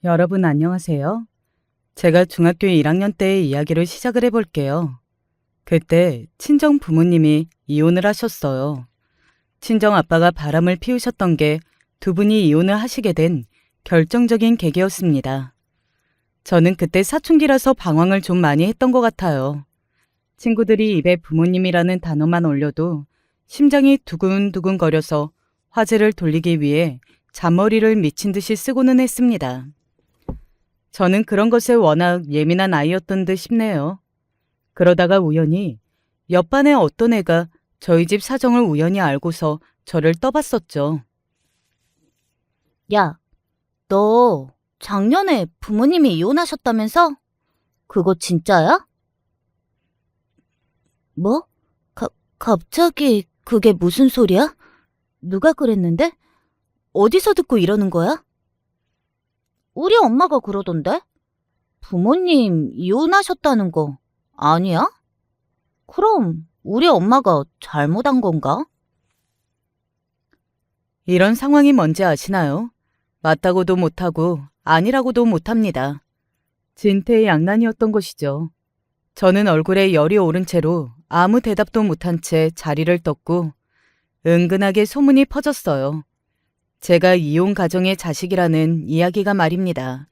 여러분 안녕하세요. 제가 중학교 1학년 때의 이야기를 시작을 해볼게요. 그때 친정 부모님이 이혼을 하셨어요. 친정 아빠가 바람을 피우셨던 게 두 분이 이혼을 하시게 된 결정적인 계기였습니다. 저는 그때 사춘기라서 방황을 좀 많이 했던 것 같아요. 친구들이 입에 부모님이라는 단어만 올려도 심장이 두근두근 거려서 화제를 돌리기 위해 잔머리를 미친 듯이 쓰고는 했습니다. 저는 그런 것에 워낙 예민한 아이였던 듯 싶네요. 그러다가 우연히 옆반의 어떤 애가 저희 집 사정을 우연히 알고서 저를 떠봤었죠. 야, 너 작년에 부모님이 이혼하셨다면서? 그거 진짜야? 뭐? 갑자기 그게 무슨 소리야? 누가 그랬는데? 어디서 듣고 이러는 거야? 우리 엄마가 그러던데? 부모님 이혼하셨다는 거 아니야? 그럼 우리 엄마가 잘못한 건가? 이런 상황이 뭔지 아시나요? 맞다고도 못하고 아니라고도 못합니다. 진퇴양난이었던 것이죠. 저는 얼굴에 열이 오른 채로 아무 대답도 못한 채 자리를 떴고 은근하게 소문이 퍼졌어요. 제가 이혼 가정의 자식이라는 이야기가 말입니다.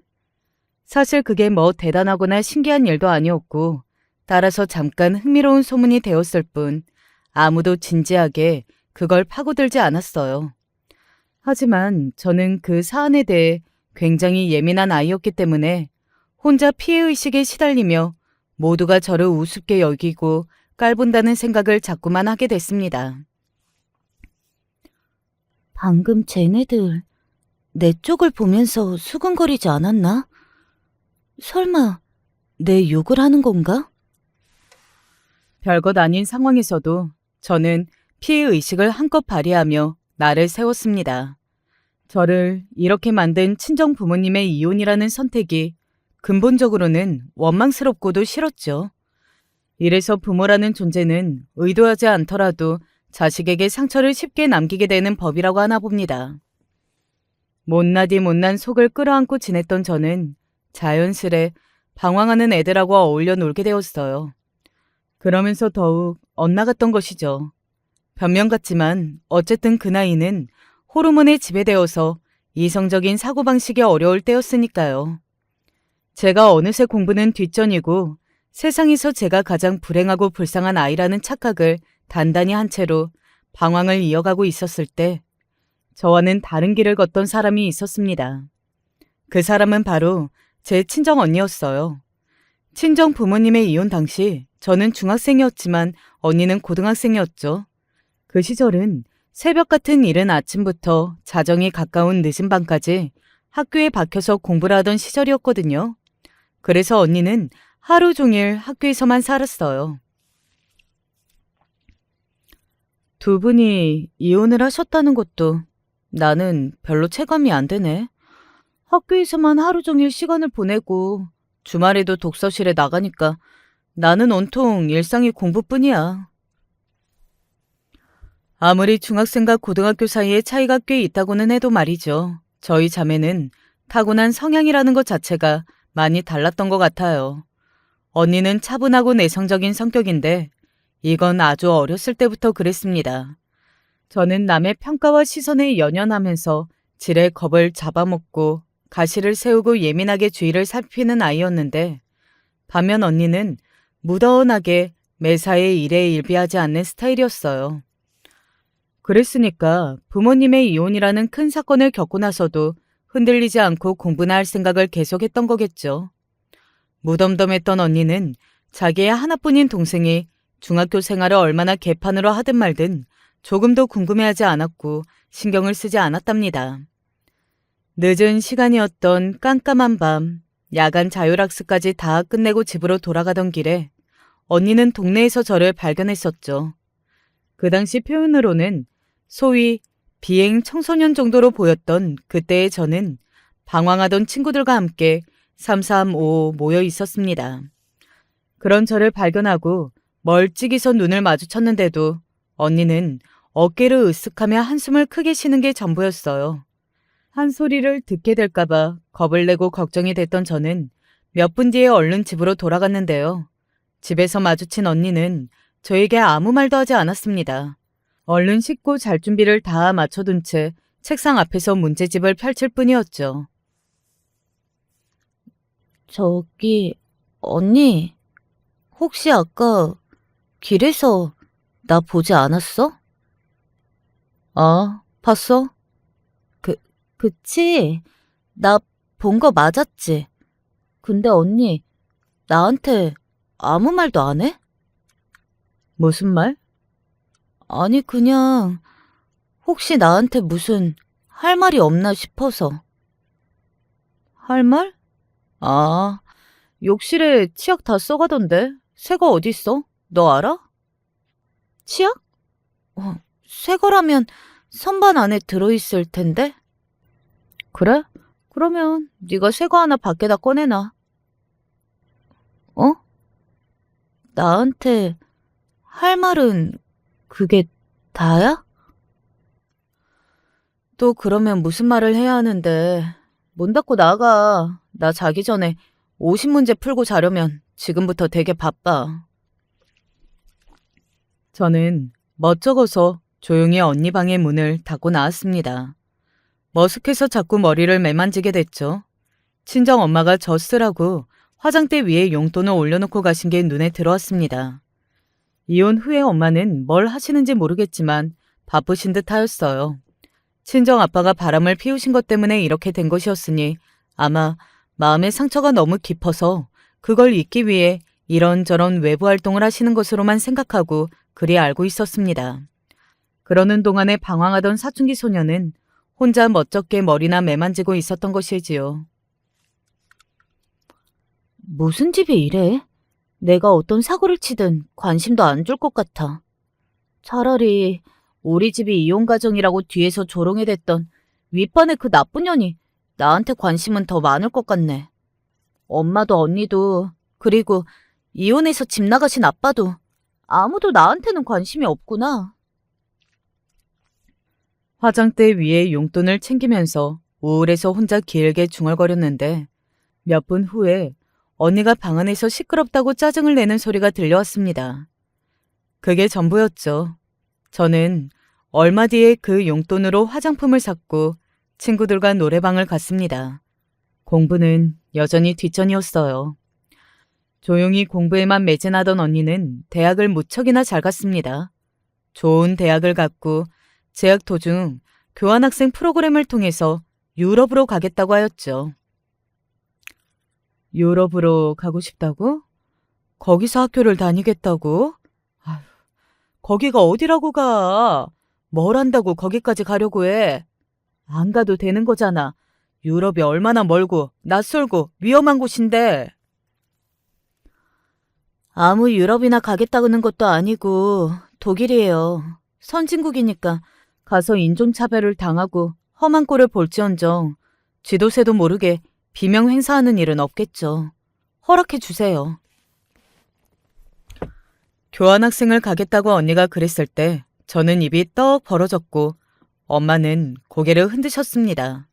사실 그게 뭐 대단하거나 신기한 일도 아니었고 따라서 잠깐 흥미로운 소문이 되었을 뿐 아무도 진지하게 그걸 파고들지 않았어요. 하지만 저는 그 사안에 대해 굉장히 예민한 아이였기 때문에 혼자 피해의식에 시달리며 모두가 저를 우습게 여기고 깔본다는 생각을 자꾸만 하게 됐습니다. 방금 쟤네들 내 쪽을 보면서 수근거리지 않았나? 설마 내 욕을 하는 건가? 별것 아닌 상황에서도 저는 피해의식을 한껏 발휘하며 나를 세웠습니다. 저를 이렇게 만든 친정 부모님의 이혼이라는 선택이 근본적으로는 원망스럽고도 싫었죠. 이래서 부모라는 존재는 의도하지 않더라도 자식에게 상처를 쉽게 남기게 되는 법이라고 하나 봅니다. 못나디 못난 속을 끌어안고 지냈던 저는 자연스레 방황하는 애들하고 어울려 놀게 되었어요. 그러면서 더욱 엇나갔던 것이죠. 변명 같지만 어쨌든 그 나이는 호르몬에 지배되어서 이성적인 사고방식이 어려울 때였으니까요. 제가 어느새 공부는 뒷전이고 세상에서 제가 가장 불행하고 불쌍한 아이라는 착각을 단단히 한 채로 방황을 이어가고 있었을 때 저와는 다른 길을 걷던 사람이 있었습니다. 그 사람은 바로 제 친정 언니였어요. 친정 부모님의 이혼 당시 저는 중학생이었지만 언니는 고등학생이었죠. 그 시절은 새벽 같은 이른 아침부터 자정이 가까운 늦은 밤까지 학교에 박혀서 공부를 하던 시절이었거든요. 그래서 언니는 하루 종일 학교에서만 살았어요. 두 분이 이혼을 하셨다는 것도 나는 별로 체감이 안 되네. 학교에서만 하루 종일 시간을 보내고 주말에도 독서실에 나가니까 나는 온통 일상이 공부뿐이야. 아무리 중학생과 고등학교 사이에 차이가 꽤 있다고는 해도 말이죠. 저희 자매는 타고난 성향이라는 것 자체가 많이 달랐던 것 같아요. 언니는 차분하고 내성적인 성격인데 이건 아주 어렸을 때부터 그랬습니다. 저는 남의 평가와 시선에 연연하면서 지레 겁을 잡아먹고 가시를 세우고 예민하게 주위를 살피는 아이였는데 반면 언니는 무던하게 매사에 일에 일비하지 않는 스타일이었어요. 그랬으니까 부모님의 이혼이라는 큰 사건을 겪고 나서도 흔들리지 않고 공부나 할 생각을 계속했던 거겠죠. 무덤덤했던 언니는 자기의 하나뿐인 동생이 중학교 생활을 얼마나 개판으로 하든 말든 조금도 궁금해하지 않았고 신경을 쓰지 않았답니다. 늦은 시간이었던 깜깜한 밤, 야간 자율학습까지 다 끝내고 집으로 돌아가던 길에 언니는 동네에서 저를 발견했었죠. 그 당시 표현으로는 소위 비행 청소년 정도로 보였던 그때의 저는 방황하던 친구들과 함께 335 모여 있었습니다. 그런 저를 발견하고 멀찍이서 눈을 마주쳤는데도 언니는 어깨를 으쓱하며 한숨을 크게 쉬는 게 전부였어요. 한 소리를 듣게 될까봐 겁을 내고 걱정이 됐던 저는 몇 분 뒤에 얼른 집으로 돌아갔는데요. 집에서 마주친 언니는 저에게 아무 말도 하지 않았습니다. 얼른 씻고 잘 준비를 다 마쳐둔 채 책상 앞에서 문제집을 펼칠 뿐이었죠. 저기, 언니, 혹시 아까 길에서 나 보지 않았어? 봤어? 그치? 나 본 거 맞았지? 근데 언니, 나한테 아무 말도 안 해? 무슨 말? 아니, 그냥, 혹시 나한테 무슨 할 말이 없나 싶어서. 할 말? 욕실에 치약 다 써가던데. 새거 어딨어? 너 알아? 치약? 새 거라면 선반 안에 들어있을 텐데? 그래? 그러면 네가 새거 하나 밖에다 꺼내놔. 어? 나한테 할 말은 그게 다야? 또 그러면 무슨 말을 해야 하는데. 문 닫고 나가. 나 자기 전에 50문제 풀고 자려면 지금부터 되게 바빠. 저는 멋쩍어서 조용히 언니 방의 문을 닫고 나왔습니다. 머쓱해서 자꾸 머리를 매만지게 됐죠. 친정 엄마가 저 쓰라고 화장대 위에 용돈을 올려놓고 가신 게 눈에 들어왔습니다. 이혼 후에 엄마는 뭘 하시는지 모르겠지만 바쁘신 듯 하였어요. 친정 아빠가 바람을 피우신 것 때문에 이렇게 된 것이었으니 아마 마음의 상처가 너무 깊어서 그걸 잊기 위해 이런저런 외부 활동을 하시는 것으로만 생각하고 그리 알고 있었습니다. 그러는 동안에 방황하던 사춘기 소녀는 혼자 멋쩍게 머리나 매만지고 있었던 것이지요. 무슨 집이 이래? 내가 어떤 사고를 치든 관심도 안 줄 것 같아. 차라리 우리 집이 이혼 가정이라고 뒤에서 조롱해 댔던 윗반의 그 나쁜 년이 나한테 관심은 더 많을 것 같네. 엄마도 언니도 그리고 이혼해서 집 나가신 아빠도 아무도 나한테는 관심이 없구나. 화장대 위에 용돈을 챙기면서 우울해서 혼자 길게 중얼거렸는데 몇 분 후에 언니가 방 안에서 시끄럽다고 짜증을 내는 소리가 들려왔습니다. 그게 전부였죠. 저는 얼마 뒤에 그 용돈으로 화장품을 샀고 친구들과 노래방을 갔습니다. 공부는 여전히 뒷전이었어요. 조용히 공부에만 매진하던 언니는 대학을 무척이나 잘 갔습니다. 좋은 대학을 갔고 재학 도중 교환학생 프로그램을 통해서 유럽으로 가겠다고 하였죠. 유럽으로 가고 싶다고? 거기서 학교를 다니겠다고? 아휴, 거기가 어디라고 가? 뭘 한다고 거기까지 가려고 해? 안 가도 되는 거잖아. 유럽이 얼마나 멀고 낯설고 위험한 곳인데. 아무 유럽이나 가겠다는 것도 아니고 독일이에요. 선진국이니까 가서 인종차별을 당하고 험한 꼴을 볼지언정 쥐도새도 모르게 비명 행사하는 일은 없겠죠. 허락해 주세요. 교환학생을 가겠다고 언니가 그랬을 때 저는 입이 떡 벌어졌고 엄마는 고개를 흔드셨습니다.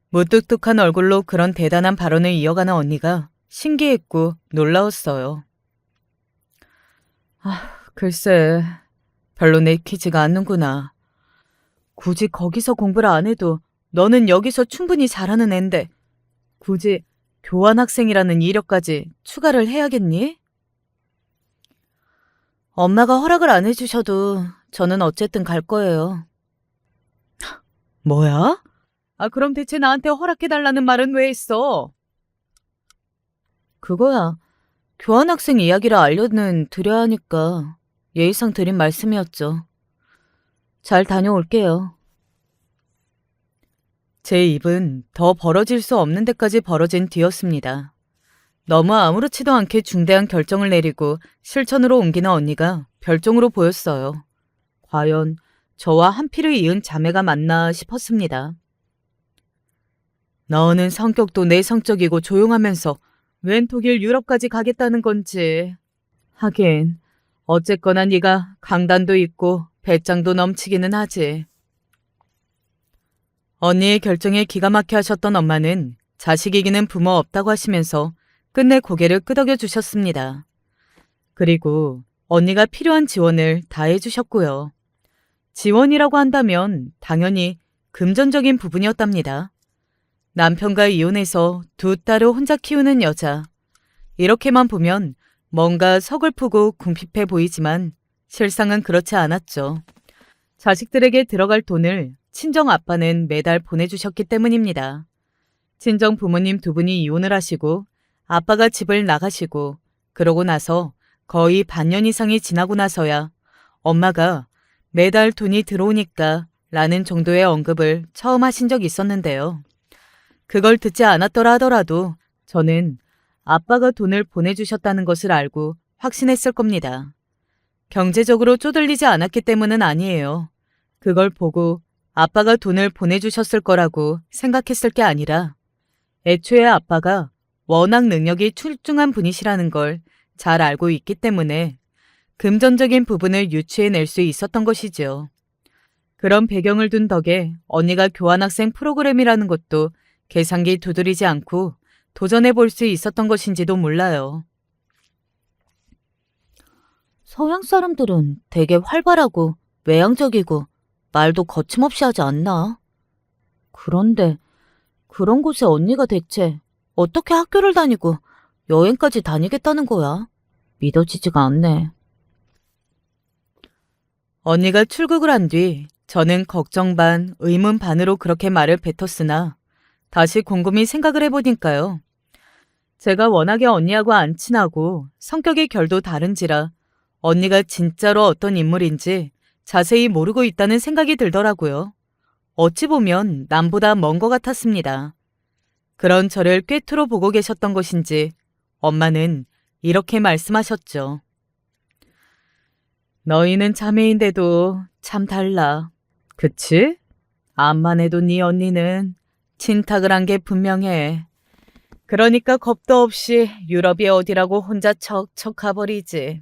무뚝뚝한 얼굴로 그런 대단한 발언을 이어가는 언니가 신기했고 놀라웠어요. 글쎄, 별로 내키지가 않는구나. 굳이 거기서 공부를 안 해도 너는 여기서 충분히 잘하는 앤데 굳이 교환학생이라는 이력까지 추가를 해야겠니? 엄마가 허락을 안 해주셔도 저는 어쨌든 갈 거예요. 뭐야? 그럼 대체 나한테 허락해달라는 말은 왜 했어? 그거야. 교환학생 이야기를 알려는 드려야 하니까 예의상 드린 말씀이었죠. 잘 다녀올게요. 제 입은 더 벌어질 수 없는 데까지 벌어진 뒤였습니다. 너무 아무렇지도 않게 중대한 결정을 내리고 실천으로 옮기는 언니가 별종으로 보였어요. 과연 저와 한 피를 이은 자매가 맞나 싶었습니다. 너는 성격도 내성적이고 조용하면서 웬 독일 유럽까지 가겠다는 건지. 하긴 어쨌거나 네가 강단도 있고 배짱도 넘치기는 하지. 언니의 결정에 기가 막혀 하셨던 엄마는 자식 이기는 부모 없다고 하시면서 끝내 고개를 끄덕여 주셨습니다. 그리고 언니가 필요한 지원을 다 해주셨고요. 지원이라고 한다면 당연히 금전적인 부분이었답니다. 남편과 이혼해서 두 딸을 혼자 키우는 여자. 이렇게만 보면 뭔가 서글프고 궁핍해 보이지만 실상은 그렇지 않았죠. 자식들에게 들어갈 돈을 친정 아빠는 매달 보내주셨기 때문입니다. 친정 부모님 두 분이 이혼을 하시고 아빠가 집을 나가시고 그러고 나서 거의 반년 이상이 지나고 나서야 엄마가 매달 돈이 들어오니까 라는 정도의 언급을 처음 하신 적이 있었는데요. 그걸 듣지 않았더라 하더라도 저는 아빠가 돈을 보내주셨다는 것을 알고 확신했을 겁니다. 경제적으로 쪼들리지 않았기 때문은 아니에요. 그걸 보고 아빠가 돈을 보내주셨을 거라고 생각했을 게 아니라 애초에 아빠가 워낙 능력이 출중한 분이시라는 걸 잘 알고 있기 때문에 금전적인 부분을 유추해낼 수 있었던 것이지요. 그런 배경을 둔 덕에 언니가 교환학생 프로그램이라는 것도 계산기 두드리지 않고 도전해 볼 수 있었던 것인지도 몰라요. 서양 사람들은 되게 활발하고 외향적이고 말도 거침없이 하지 않나? 그런데 그런 곳에 언니가 대체 어떻게 학교를 다니고 여행까지 다니겠다는 거야? 믿어지지가 않네. 언니가 출국을 한 뒤 저는 걱정 반, 의문 반으로 그렇게 말을 뱉었으나 다시 곰곰이 생각을 해보니까요. 제가 워낙에 언니하고 안 친하고 성격의 결도 다른지라 언니가 진짜로 어떤 인물인지 자세히 모르고 있다는 생각이 들더라고요. 어찌 보면 남보다 먼 것 같았습니다. 그런 저를 꿰뚫어 보고 계셨던 것인지 엄마는 이렇게 말씀하셨죠. 너희는 자매인데도 참 달라. 그치? 암만 해도 네 언니는 친탁을 한 게 분명해. 그러니까 겁도 없이 유럽이 어디라고 혼자 척척 가버리지.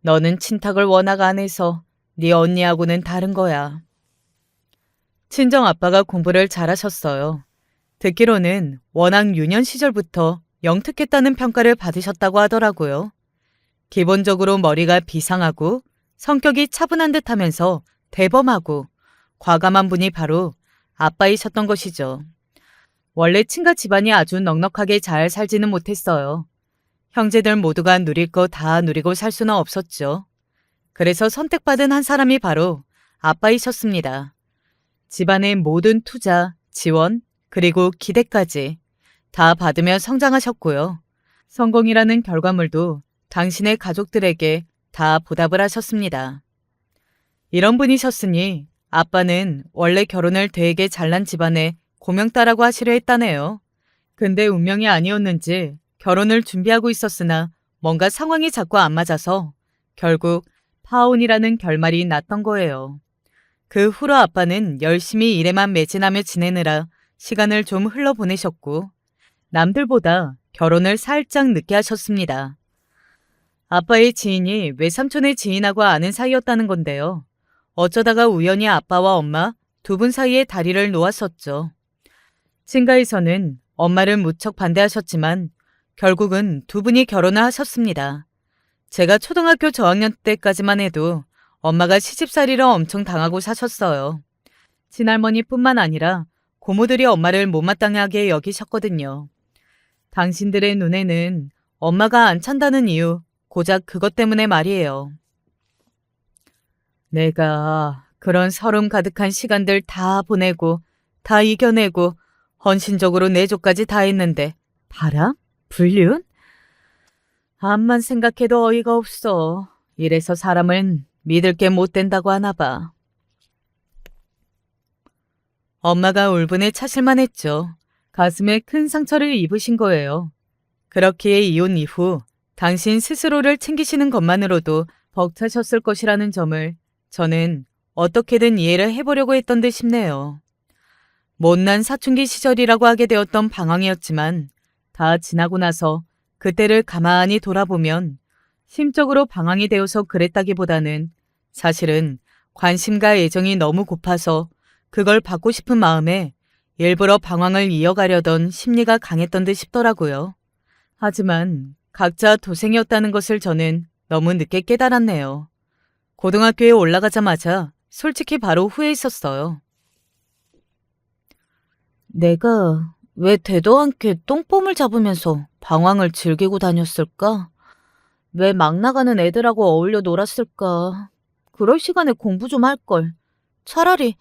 너는 친탁을 워낙 안 해서 네 언니하고는 다른 거야. 친정 아빠가 공부를 잘하셨어요. 듣기로는 워낙 유년 시절부터 영특했다는 평가를 받으셨다고 하더라고요. 기본적으로 머리가 비상하고 성격이 차분한 듯하면서 대범하고 과감한 분이 바로 아빠이셨던 것이죠. 원래 친가 집안이 아주 넉넉하게 잘 살지는 못했어요. 형제들 모두가 누릴 거 다 누리고 살 수는 없었죠. 그래서 선택받은 한 사람이 바로 아빠이셨습니다. 집안의 모든 투자, 지원, 그리고 기대까지 다 받으며 성장하셨고요. 성공이라는 결과물도 당신의 가족들에게 다 보답을 하셨습니다. 이런 분이셨으니 아빠는 원래 결혼을 되게 잘난 집안의 고명따라고 하시려 했다네요. 근데 운명이 아니었는지 결혼을 준비하고 있었으나 뭔가 상황이 자꾸 안 맞아서 결국 파혼이라는 결말이 났던 거예요. 그 후로 아빠는 열심히 일에만 매진하며 지내느라 시간을 좀 흘러보내셨고 남들보다 결혼을 살짝 늦게 하셨습니다. 아빠의 지인이 외삼촌의 지인하고 아는 사이였다는 건데요. 어쩌다가 우연히 아빠와 엄마 두 분 사이에 다리를 놓았었죠. 친가에서는 엄마를 무척 반대하셨지만 결국은 두 분이 결혼을 하셨습니다. 제가 초등학교 저학년 때까지만 해도 엄마가 시집살이를 엄청 당하고 사셨어요. 친할머니뿐만 아니라 고모들이 엄마를 못마땅하게 여기셨거든요. 당신들의 눈에는 엄마가 안 찬다는 이유 고작 그것 때문에 말이에요. 내가 그런 서름 가득한 시간들 다 보내고 다 이겨내고 헌신적으로 내조까지 다 했는데 바람? 불륜? 암만 생각해도 어이가 없어. 이래서 사람은 믿을 게 못 된다고 하나 봐. 엄마가 울분에 차실만 했죠. 가슴에 큰 상처를 입으신 거예요. 그렇기에 이혼 이후 당신 스스로를 챙기시는 것만으로도 벅차셨을 것이라는 점을 저는 어떻게든 이해를 해보려고 했던 듯 싶네요. 못난 사춘기 시절이라고 하게 되었던 방황이었지만 다 지나고 나서 그때를 가만히 돌아보면 심적으로 방황이 되어서 그랬다기보다는 사실은 관심과 애정이 너무 고파서 그걸 받고 싶은 마음에 일부러 방황을 이어가려던 심리가 강했던 듯 싶더라고요. 하지만 각자 도생이었다는 것을 저는 너무 늦게 깨달았네요. 고등학교에 올라가자마자 솔직히 바로 후회했었어요. 내가 왜 되도 않게 똥폼을 잡으면서 방황을 즐기고 다녔을까? 왜 막 나가는 애들하고 어울려 놀았을까? 그럴 시간에 공부 좀 할걸. 차라리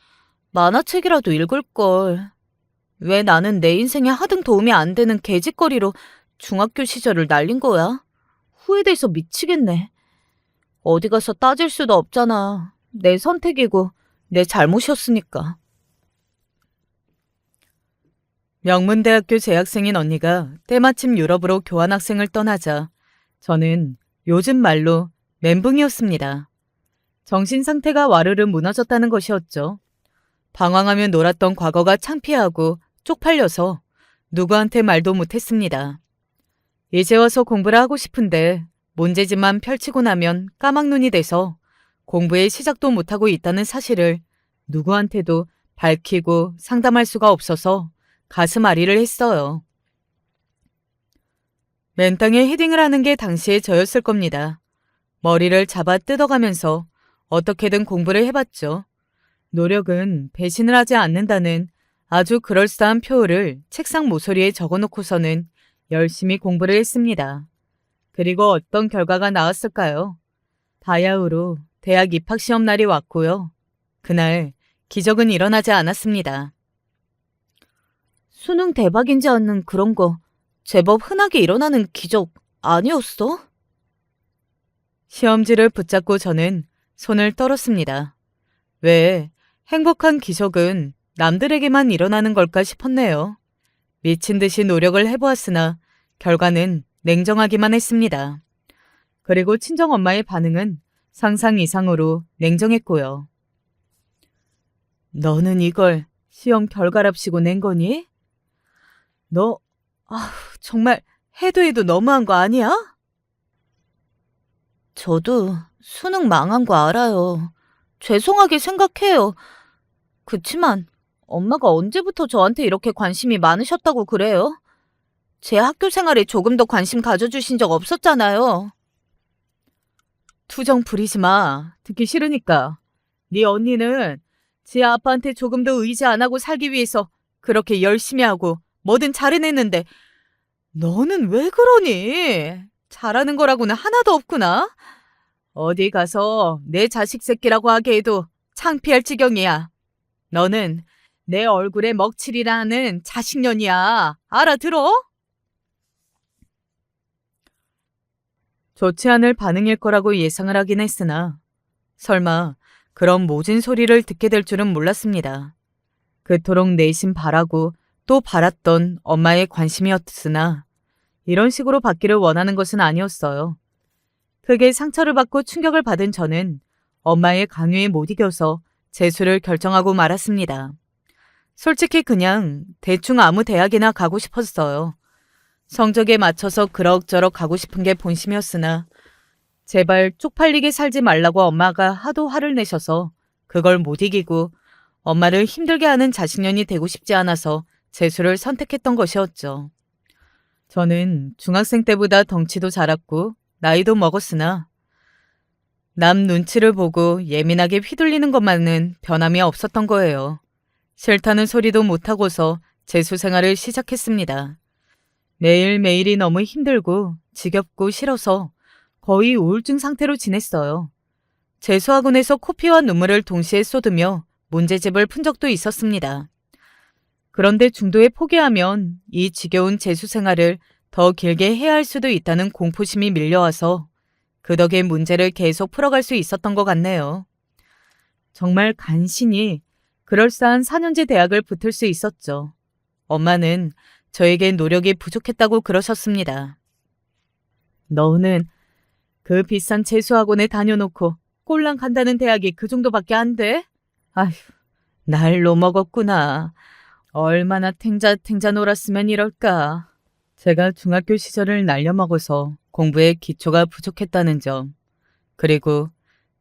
만화책이라도 읽을걸. 왜 나는 내 인생에 하등 도움이 안 되는 개짓거리로 중학교 시절을 날린 거야? 후회돼서 미치겠네. 어디 가서 따질 수도 없잖아. 내 선택이고 내 잘못이었으니까. 명문대학교 재학생인 언니가 때마침 유럽으로 교환학생을 떠나자 저는 요즘 말로 멘붕이었습니다. 정신 상태가 와르르 무너졌다는 것이었죠. 방황하며 놀았던 과거가 창피하고 쪽팔려서 누구한테 말도 못했습니다. 이제 와서 공부를 하고 싶은데 문제집만 펼치고 나면 까막눈이 돼서 공부에 시작도 못하고 있다는 사실을 누구한테도 밝히고 상담할 수가 없어서 가슴 아리를 했어요. 맨땅에 헤딩을 하는 게 당시에 저였을 겁니다. 머리를 잡아 뜯어가면서 어떻게든 공부를 해봤죠. 노력은 배신을 하지 않는다는 아주 그럴싸한 표어를 책상 모서리에 적어놓고서는 열심히 공부를 했습니다. 그리고 어떤 결과가 나왔을까요? 바야흐로 대학 입학시험 날이 왔고요. 그날 기적은 일어나지 않았습니다. 수능 대박인지 않는 그런 거 제법 흔하게 일어나는 기적 아니었어? 시험지를 붙잡고 저는 손을 떨었습니다. 왜 행복한 기적은 남들에게만 일어나는 걸까 싶었네요. 미친 듯이 노력을 해보았으나 결과는 냉정하기만 했습니다. 그리고 친정엄마의 반응은 상상 이상으로 냉정했고요. 너는 이걸 시험 결과랍시고 낸 거니? 너, 정말 해도 해도 너무한 거 아니야? 저도 수능 망한 거 알아요. 죄송하게 생각해요. 그치만 엄마가 언제부터 저한테 이렇게 관심이 많으셨다고 그래요? 제 학교 생활에 조금 더 관심 가져주신 적 없었잖아요. 투정 부리지 마. 듣기 싫으니까. 네 언니는 지 아빠한테 조금 더 의지 안 하고 살기 위해서 그렇게 열심히 하고 뭐든 잘해냈는데 너는 왜 그러니? 잘하는 거라고는 하나도 없구나. 어디 가서 내 자식 새끼라고 하기에도 창피할 지경이야. 너는 내 얼굴에 먹칠이라는 자식년이야. 알아들어? 좋지 않을 반응일 거라고 예상을 하긴 했으나 설마 그런 모진 소리를 듣게 될 줄은 몰랐습니다. 그토록 내심 바라고 또 바랐던 엄마의 관심이었으나 이런 식으로 받기를 원하는 것은 아니었어요. 크게 상처를 받고 충격을 받은 저는 엄마의 강요에 못 이겨서 재수를 결정하고 말았습니다. 솔직히 그냥 대충 아무 대학이나 가고 싶었어요. 성적에 맞춰서 그럭저럭 가고 싶은 게 본심이었으나 제발 쪽팔리게 살지 말라고 엄마가 하도 화를 내셔서 그걸 못 이기고 엄마를 힘들게 하는 자식년이 되고 싶지 않아서 재수를 선택했던 것이었죠. 저는 중학생 때보다 덩치도 자랐고 나이도 먹었으나 남 눈치를 보고 예민하게 휘둘리는 것만은 변함이 없었던 거예요. 싫다는 소리도 못하고서 재수 생활을 시작했습니다. 매일매일이 너무 힘들고 지겹고 싫어서 거의 우울증 상태로 지냈어요. 재수학원에서 코피와 눈물을 동시에 쏟으며 문제집을 푼 적도 있었습니다. 그런데 중도에 포기하면 이 지겨운 재수 생활을 더 길게 해야 할 수도 있다는 공포심이 밀려와서 그 덕에 문제를 계속 풀어갈 수 있었던 것 같네요. 정말 간신히 그럴싸한 4년제 대학을 붙을 수 있었죠. 엄마는 저에게 노력이 부족했다고 그러셨습니다. 너는 그 비싼 재수학원에 다녀놓고 꼴랑 간다는 대학이 그 정도밖에 안 돼? 아휴, 날로 먹었구나. 얼마나 탱자탱자 놀았으면 이럴까. 제가 중학교 시절을 날려먹어서 공부에 기초가 부족했다는 점, 그리고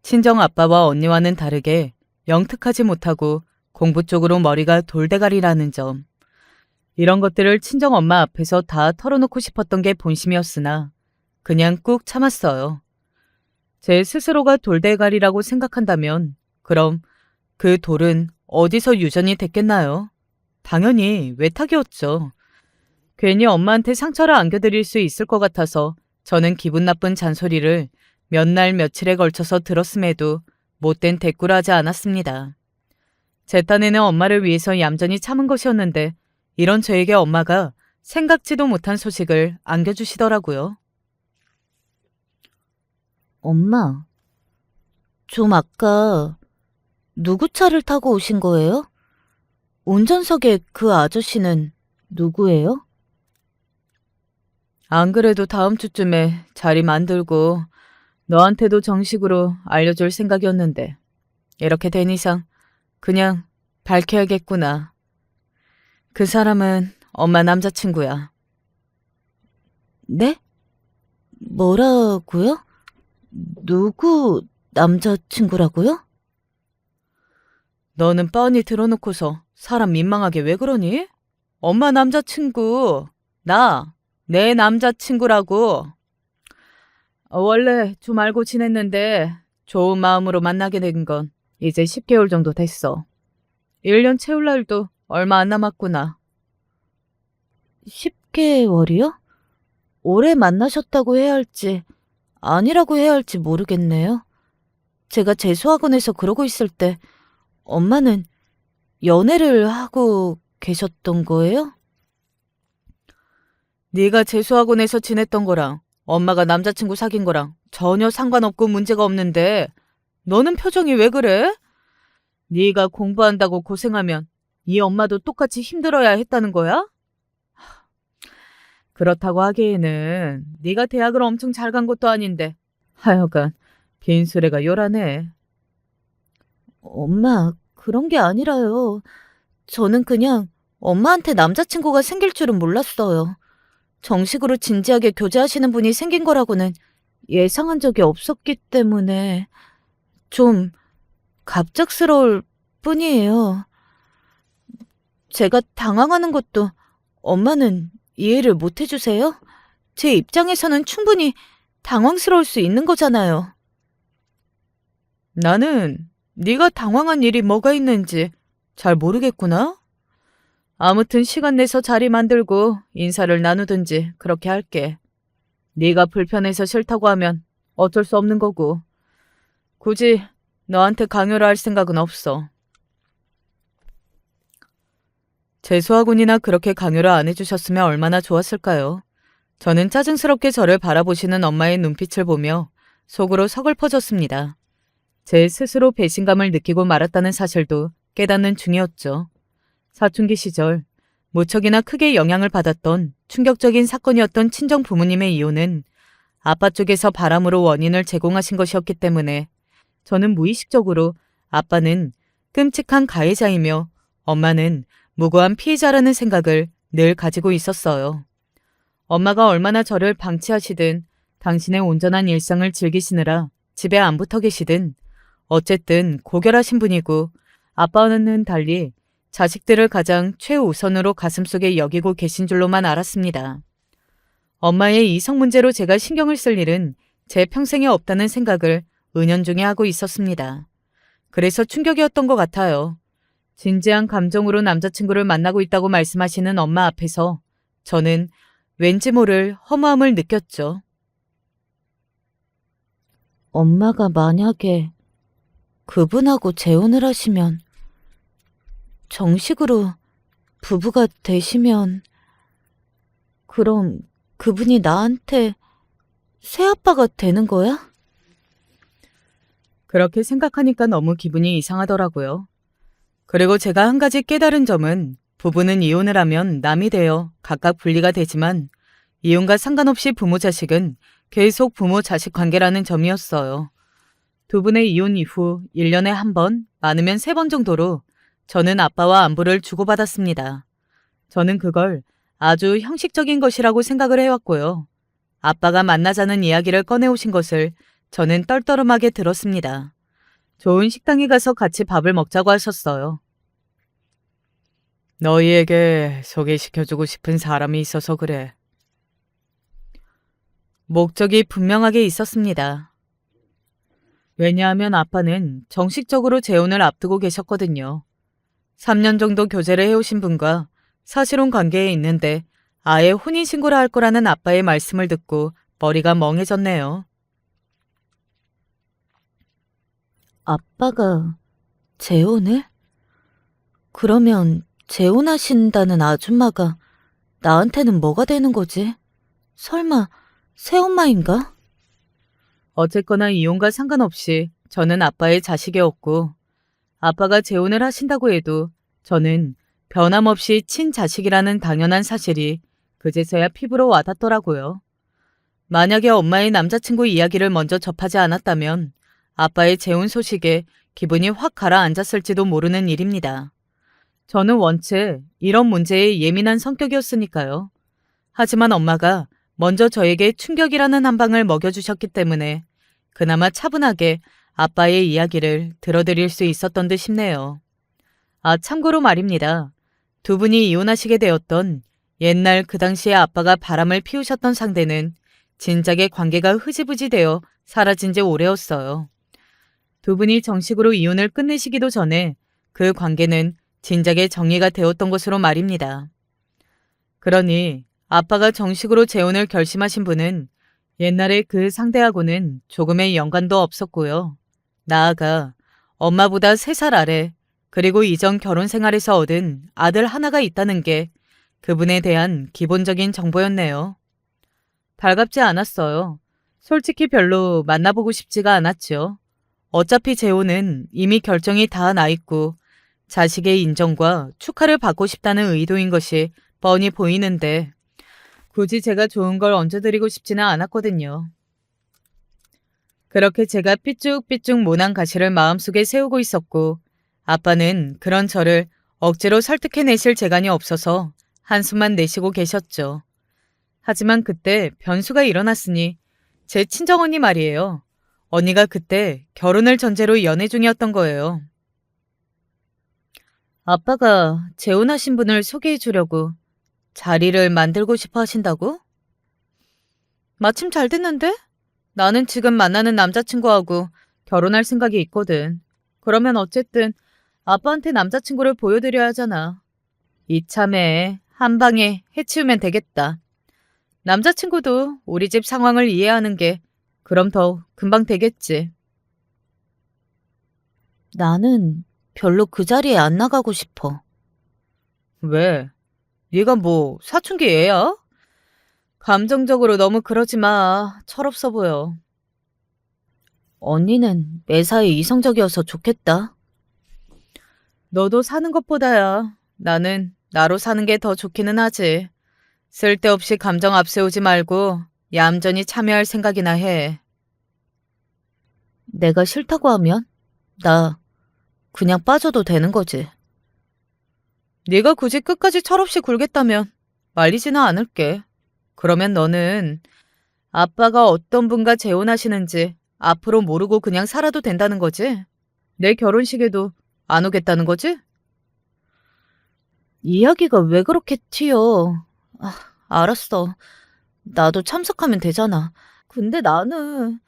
친정 아빠와 언니와는 다르게 영특하지 못하고 공부 쪽으로 머리가 돌대가리라는 점. 이런 것들을 친정 엄마 앞에서 다 털어놓고 싶었던 게 본심이었으나 그냥 꾹 참았어요. 제 스스로가 돌대가리라고 생각한다면 그럼 그 돌은 어디서 유전이 됐겠나요? 당연히 외탁이었죠. 괜히 엄마한테 상처를 안겨드릴 수 있을 것 같아서 저는 기분 나쁜 잔소리를 몇 날 며칠에 걸쳐서 들었음에도 못된 대꾸를 하지 않았습니다. 제 딴에는 엄마를 위해서 얌전히 참은 것이었는데 이런 저에게 엄마가 생각지도 못한 소식을 안겨주시더라고요. 엄마, 좀 아까 누구 차를 타고 오신 거예요? 운전석에 그 아저씨는 누구예요? 안 그래도 다음 주쯤에 자리 만들고 너한테도 정식으로 알려줄 생각이었는데 이렇게 된 이상 그냥 밝혀야겠구나. 그 사람은 엄마 남자친구야. 네? 뭐라고요? 누구 남자친구라고요? 너는 뻔히 들어놓고서 사람 민망하게 왜 그러니? 엄마 남자친구, 내 남자친구라고. 원래 좀 알고 지냈는데 좋은 마음으로 만나게 된 건 이제 10개월 정도 됐어. 1년 채울 날도 얼마 안 남았구나. 10개월이요? 오래 만나셨다고 해야 할지 아니라고 해야 할지 모르겠네요. 제가 재수학원에서 그러고 있을 때 엄마는 연애를 하고 계셨던 거예요? 네가 재수학원에서 지냈던 거랑 엄마가 남자친구 사귄 거랑 전혀 상관없고 문제가 없는데 너는 표정이 왜 그래? 네가 공부한다고 고생하면 네 엄마도 똑같이 힘들어야 했다는 거야? 그렇다고 하기에는 네가 대학을 엄청 잘 간 것도 아닌데 하여간 빈수레가 요란해. 엄마, 그런 게 아니라요. 저는 그냥 엄마한테 남자친구가 생길 줄은 몰랐어요. 정식으로 진지하게 교제하시는 분이 생긴 거라고는 예상한 적이 없었기 때문에 좀 갑작스러울 뿐이에요. 제가 당황하는 것도 엄마는 이해를 못 해주세요? 제 입장에서는 충분히 당황스러울 수 있는 거잖아요. 나는 네가 당황한 일이 뭐가 있는지 잘 모르겠구나. 아무튼 시간 내서 자리 만들고 인사를 나누든지 그렇게 할게. 네가 불편해서 싫다고 하면 어쩔 수 없는 거고. 굳이 너한테 강요를 할 생각은 없어. 재수학원이나 그렇게 강요를 안 해주셨으면 얼마나 좋았을까요? 저는 짜증스럽게 저를 바라보시는 엄마의 눈빛을 보며 속으로 서글퍼졌습니다. 제 스스로 배신감을 느끼고 말았다는 사실도 깨닫는 중이었죠. 사춘기 시절 무척이나 크게 영향을 받았던 충격적인 사건이었던 친정 부모님의 이혼은 아빠 쪽에서 바람으로 원인을 제공하신 것이었기 때문에 저는 무의식적으로 아빠는 끔찍한 가해자이며 엄마는 무고한 피해자라는 생각을 늘 가지고 있었어요. 엄마가 얼마나 저를 방치하시든 당신의 온전한 일상을 즐기시느라 집에 안 붙어 계시든 어쨌든 고결하신 분이고 아빠와는 달리 자식들을 가장 최우선으로 가슴속에 여기고 계신 줄로만 알았습니다. 엄마의 이성 문제로 제가 신경을 쓸 일은 제 평생에 없다는 생각을 은연중에 하고 있었습니다. 그래서 충격이었던 것 같아요. 진지한 감정으로 남자친구를 만나고 있다고 말씀하시는 엄마 앞에서 저는 왠지 모를 허무함을 느꼈죠. 엄마가 만약에 그분하고 재혼을 하시면, 정식으로 부부가 되시면, 그럼 그분이 나한테 새아빠가 되는 거야? 그렇게 생각하니까 너무 기분이 이상하더라고요. 그리고 제가 한 가지 깨달은 점은 부부는 이혼을 하면 남이 되어 각각 분리가 되지만 이혼과 상관없이 부모 자식은 계속 부모 자식 관계라는 점이었어요. 두 분의 이혼 이후 1년에 한 번, 많으면 3번 정도로 저는 아빠와 안부를 주고받았습니다. 저는 그걸 아주 형식적인 것이라고 생각을 해왔고요. 아빠가 만나자는 이야기를 꺼내오신 것을 저는 떨떠름하게 들었습니다. 좋은 식당에 가서 같이 밥을 먹자고 하셨어요. 너희에게 소개시켜주고 싶은 사람이 있어서 그래. 목적이 분명하게 있었습니다. 왜냐하면 아빠는 정식적으로 재혼을 앞두고 계셨거든요. 3년 정도 교제를 해오신 분과 사실혼 관계에 있는데 아예 혼인신고를 할 거라는 아빠의 말씀을 듣고 머리가 멍해졌네요. 아빠가 재혼을? 그러면 재혼하신다는 아줌마가 나한테는 뭐가 되는 거지? 설마 새엄마인가? 어쨌거나 이혼과 상관없이 저는 아빠의 자식이었고 아빠가 재혼을 하신다고 해도 저는 변함없이 친자식이라는 당연한 사실이 그제서야 피부로 와닿더라고요. 만약에 엄마의 남자친구 이야기를 먼저 접하지 않았다면 아빠의 재혼 소식에 기분이 확 가라앉았을지도 모르는 일입니다. 저는 원체 이런 문제에 예민한 성격이었으니까요. 하지만 엄마가 먼저 저에게 충격이라는 한 방을 먹여주셨기 때문에 그나마 차분하게 아빠의 이야기를 들어드릴 수 있었던 듯 싶네요. 아, 참고로 말입니다. 두 분이 이혼하시게 되었던 옛날 그 당시에 아빠가 바람을 피우셨던 상대는 진작에 관계가 흐지부지 되어 사라진 지 오래였어요. 두 분이 정식으로 이혼을 끝내시기도 전에 그 관계는 진작에 정리가 되었던 것으로 말입니다. 그러니 아빠가 정식으로 재혼을 결심하신 분은 옛날에 그 상대하고는 조금의 연관도 없었고요. 나아가 엄마보다 3살 아래 그리고 이전 결혼 생활에서 얻은 아들 하나가 있다는 게 그분에 대한 기본적인 정보였네요. 달갑지 않았어요. 솔직히 별로 만나보고 싶지가 않았죠. 어차피 재혼은 이미 결정이 다 나 있고 자식의 인정과 축하를 받고 싶다는 의도인 것이 뻔히 보이는데 굳이 제가 좋은 걸 얹어드리고 싶지는 않았거든요. 그렇게 제가 삐쭉삐쭉 모난 가시를 마음속에 세우고 있었고 아빠는 그런 저를 억지로 설득해내실 재간이 없어서 한숨만 내쉬고 계셨죠. 하지만 그때 변수가 일어났으니 제 친정언니 말이에요. 언니가 그때 결혼을 전제로 연애 중이었던 거예요. 아빠가 재혼하신 분을 소개해 주려고 자리를 만들고 싶어 하신다고? 마침 잘 됐는데? 나는 지금 만나는 남자친구하고 결혼할 생각이 있거든. 그러면 어쨌든 아빠한테 남자친구를 보여드려야 하잖아. 이참에 한 방에 해치우면 되겠다. 남자친구도 우리 집 상황을 이해하는 게 그럼 더 금방 되겠지. 나는 별로 그 자리에 안 나가고 싶어. 왜? 네가 뭐 사춘기 애야? 감정적으로 너무 그러지 마. 철없어 보여. 언니는 매사에 이성적이어서 좋겠다. 너도 사는 것보다야 나는 나로 사는 게 더 좋기는 하지. 쓸데없이 감정 앞세우지 말고 얌전히 참여할 생각이나 해. 내가 싫다고 하면 나 그냥 빠져도 되는 거지. 네가 굳이 끝까지 철없이 굴겠다면 말리지는 않을게. 그러면 너는 아빠가 어떤 분과 재혼하시는지 앞으로 모르고 그냥 살아도 된다는 거지? 내 결혼식에도 안 오겠다는 거지? 이야기가 왜 그렇게 튀어? 아, 알았어. 나도 참석하면 되잖아. 근데 나는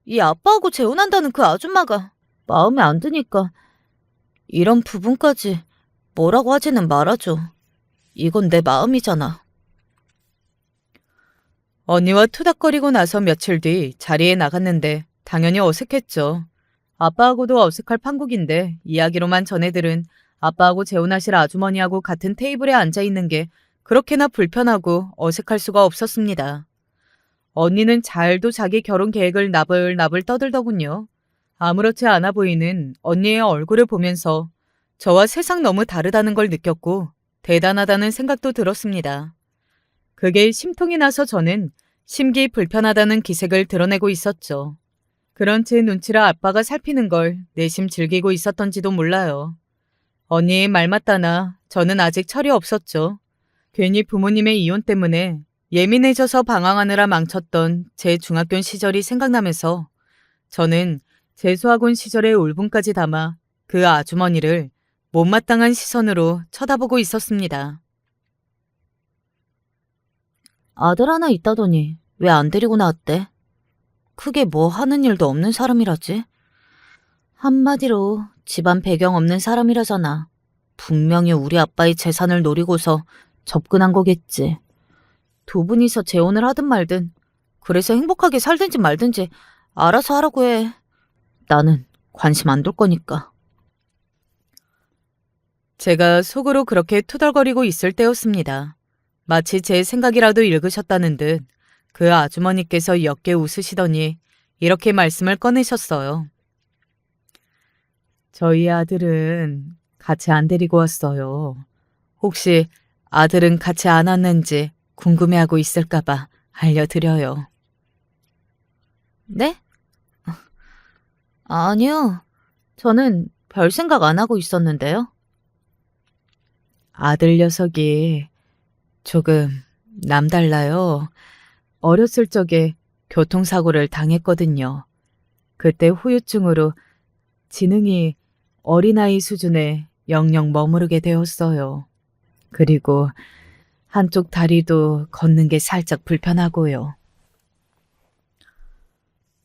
이 아빠하고 재혼한다는 그 아줌마가 마음에 안 드니까 이런 부분까지 뭐라고 하지는 말아줘. 이건 내 마음이잖아. 언니와 투닥거리고 나서 며칠 뒤 자리에 나갔는데 당연히 어색했죠. 아빠하고도 어색할 판국인데 이야기로만 전해들은 아빠하고 재혼하실 아주머니하고 같은 테이블에 앉아있는 게 그렇게나 불편하고 어색할 수가 없었습니다. 언니는 잘도 자기 결혼 계획을 나불나불 떠들더군요. 아무렇지 않아 보이는 언니의 얼굴을 보면서 저와 세상 너무 다르다는 걸 느꼈고 대단하다는 생각도 들었습니다. 그게 심통이 나서 저는 심기 불편하다는 기색을 드러내고 있었죠. 그런 제 눈치를 아빠가 살피는 걸 내심 즐기고 있었던지도 몰라요. 언니의 말 맞다나 저는 아직 철이 없었죠. 괜히 부모님의 이혼 때문에 예민해져서 방황하느라 망쳤던 제 중학교 시절이 생각나면서 저는 재수학원 시절의 울분까지 담아 그 아주머니를 못마땅한 시선으로 쳐다보고 있었습니다. 아들 하나 있다더니 왜 안 데리고 나왔대? 크게 뭐 하는 일도 없는 사람이라지? 한마디로 집안 배경 없는 사람이라잖아. 분명히 우리 아빠의 재산을 노리고서 접근한 거겠지. 두 분이서 재혼을 하든 말든, 그래서 행복하게 살든지 말든지 알아서 하라고 해. 나는 관심 안 둘 거니까. 제가 속으로 그렇게 투덜거리고 있을 때였습니다. 마치 제 생각이라도 읽으셨다는 듯 그 아주머니께서 옅게 웃으시더니 이렇게 말씀을 꺼내셨어요. 저희 아들은 같이 안 데리고 왔어요. 혹시 아들은 같이 안 왔는지 궁금해하고 있을까봐 알려드려요. 네? 아니요. 저는 별 생각 안 하고 있었는데요. 아들 녀석이 조금 남달라요. 어렸을 적에 교통사고를 당했거든요. 그때 후유증으로 지능이 어린아이 수준에 영영 머무르게 되었어요. 그리고 한쪽 다리도 걷는 게 살짝 불편하고요.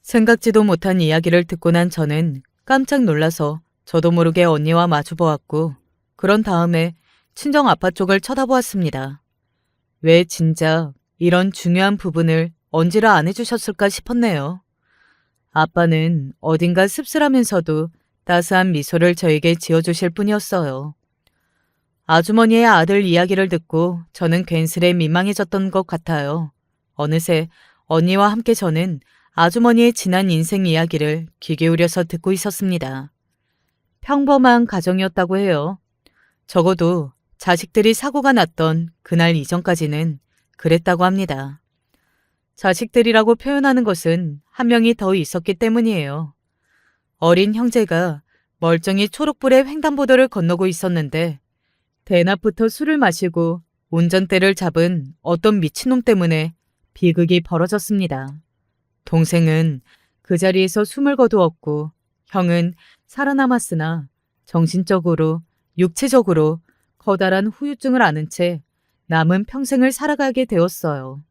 생각지도 못한 이야기를 듣고 난 저는 깜짝 놀라서 저도 모르게 언니와 마주보았고 그런 다음에 친정 아빠 쪽을 쳐다보았습니다. 왜 진작 이런 중요한 부분을 언지를 안 해주셨을까 싶었네요. 아빠는 어딘가 씁쓸하면서도 따스한 미소를 저에게 지어주실 뿐이었어요. 아주머니의 아들 이야기를 듣고 저는 괜스레 민망해졌던 것 같아요. 어느새 언니와 함께 저는 아주머니의 지난 인생 이야기를 귀 기울여서 듣고 있었습니다. 평범한 가정이었다고 해요. 적어도 자식들이 사고가 났던 그날 이전까지는 그랬다고 합니다. 자식들이라고 표현하는 것은 한 명이 더 있었기 때문이에요. 어린 형제가 멀쩡히 초록불의 횡단보도를 건너고 있었는데 대낮부터 술을 마시고 운전대를 잡은 어떤 미친놈 때문에 비극이 벌어졌습니다. 동생은 그 자리에서 숨을 거두었고 형은 살아남았으나 정신적으로, 육체적으로 커다란 후유증을 앓은 채 남은 평생을 살아가게 되었어요.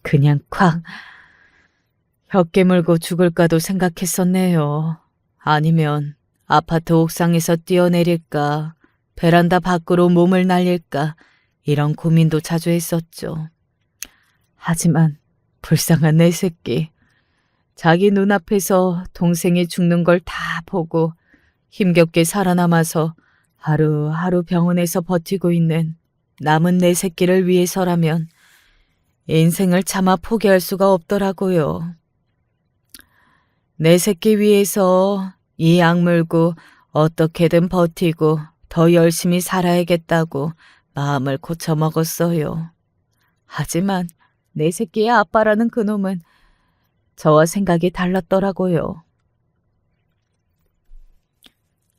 그냥 콱 혀 깨물고 죽을까도 생각했었네요. 아니면 아파트 옥상에서 뛰어내릴까, 베란다 밖으로 몸을 날릴까 이런 고민도 자주 했었죠. 하지만 불쌍한 내 새끼. 자기 눈앞에서 동생이 죽는 걸 다 보고 힘겹게 살아남아서 하루하루 병원에서 버티고 있는 남은 내 새끼를 위해서라면 인생을 차마 포기할 수가 없더라고요. 내 새끼 위해서 이 악물고 어떻게든 버티고 더 열심히 살아야겠다고 마음을 고쳐먹었어요. 하지만 내 새끼의 아빠라는 그놈은 저와 생각이 달랐더라고요.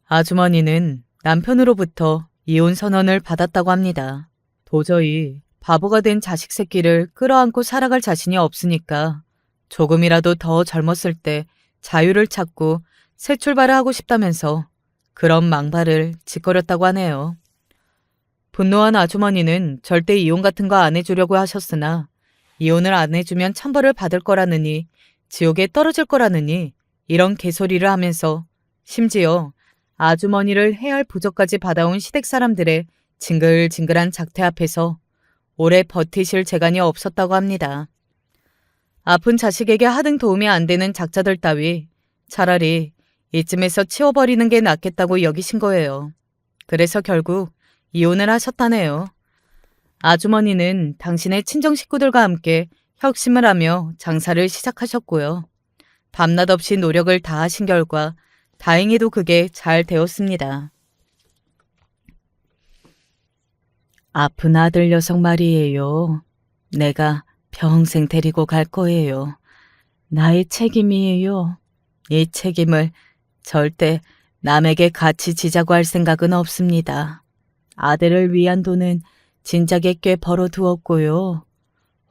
아주머니는 남편으로부터 이혼 선언을 받았다고 합니다. 도저히 바보가 된 자식 새끼를 끌어안고 살아갈 자신이 없으니까 조금이라도 더 젊었을 때 자유를 찾고 새 출발을 하고 싶다면서 그런 망발을 짓거렸다고 하네요. 분노한 아주머니는 절대 이혼 같은 거 안 해주려고 하셨으나 이혼을 안 해주면 천벌을 받을 거라느니 지옥에 떨어질 거라느니 이런 개소리를 하면서 심지어 아주머니를 해할 부적까지 받아온 시댁 사람들의 징글징글한 작태 앞에서 오래 버티실 재간이 없었다고 합니다. 아픈 자식에게 하등 도움이 안 되는 작자들 따위 차라리 이쯤에서 치워버리는 게 낫겠다고 여기신 거예요. 그래서 결국 이혼을 하셨다네요. 아주머니는 당신의 친정 식구들과 함께 혁심을 하며 장사를 시작하셨고요. 밤낮 없이 노력을 다하신 결과 다행히도 그게 잘 되었습니다. 아픈 아들 녀석 말이에요. 내가 평생 데리고 갈 거예요. 나의 책임이에요. 이 책임을 절대 남에게 같이 지자고 할 생각은 없습니다. 아들을 위한 돈은 진작에 꽤 벌어두었고요.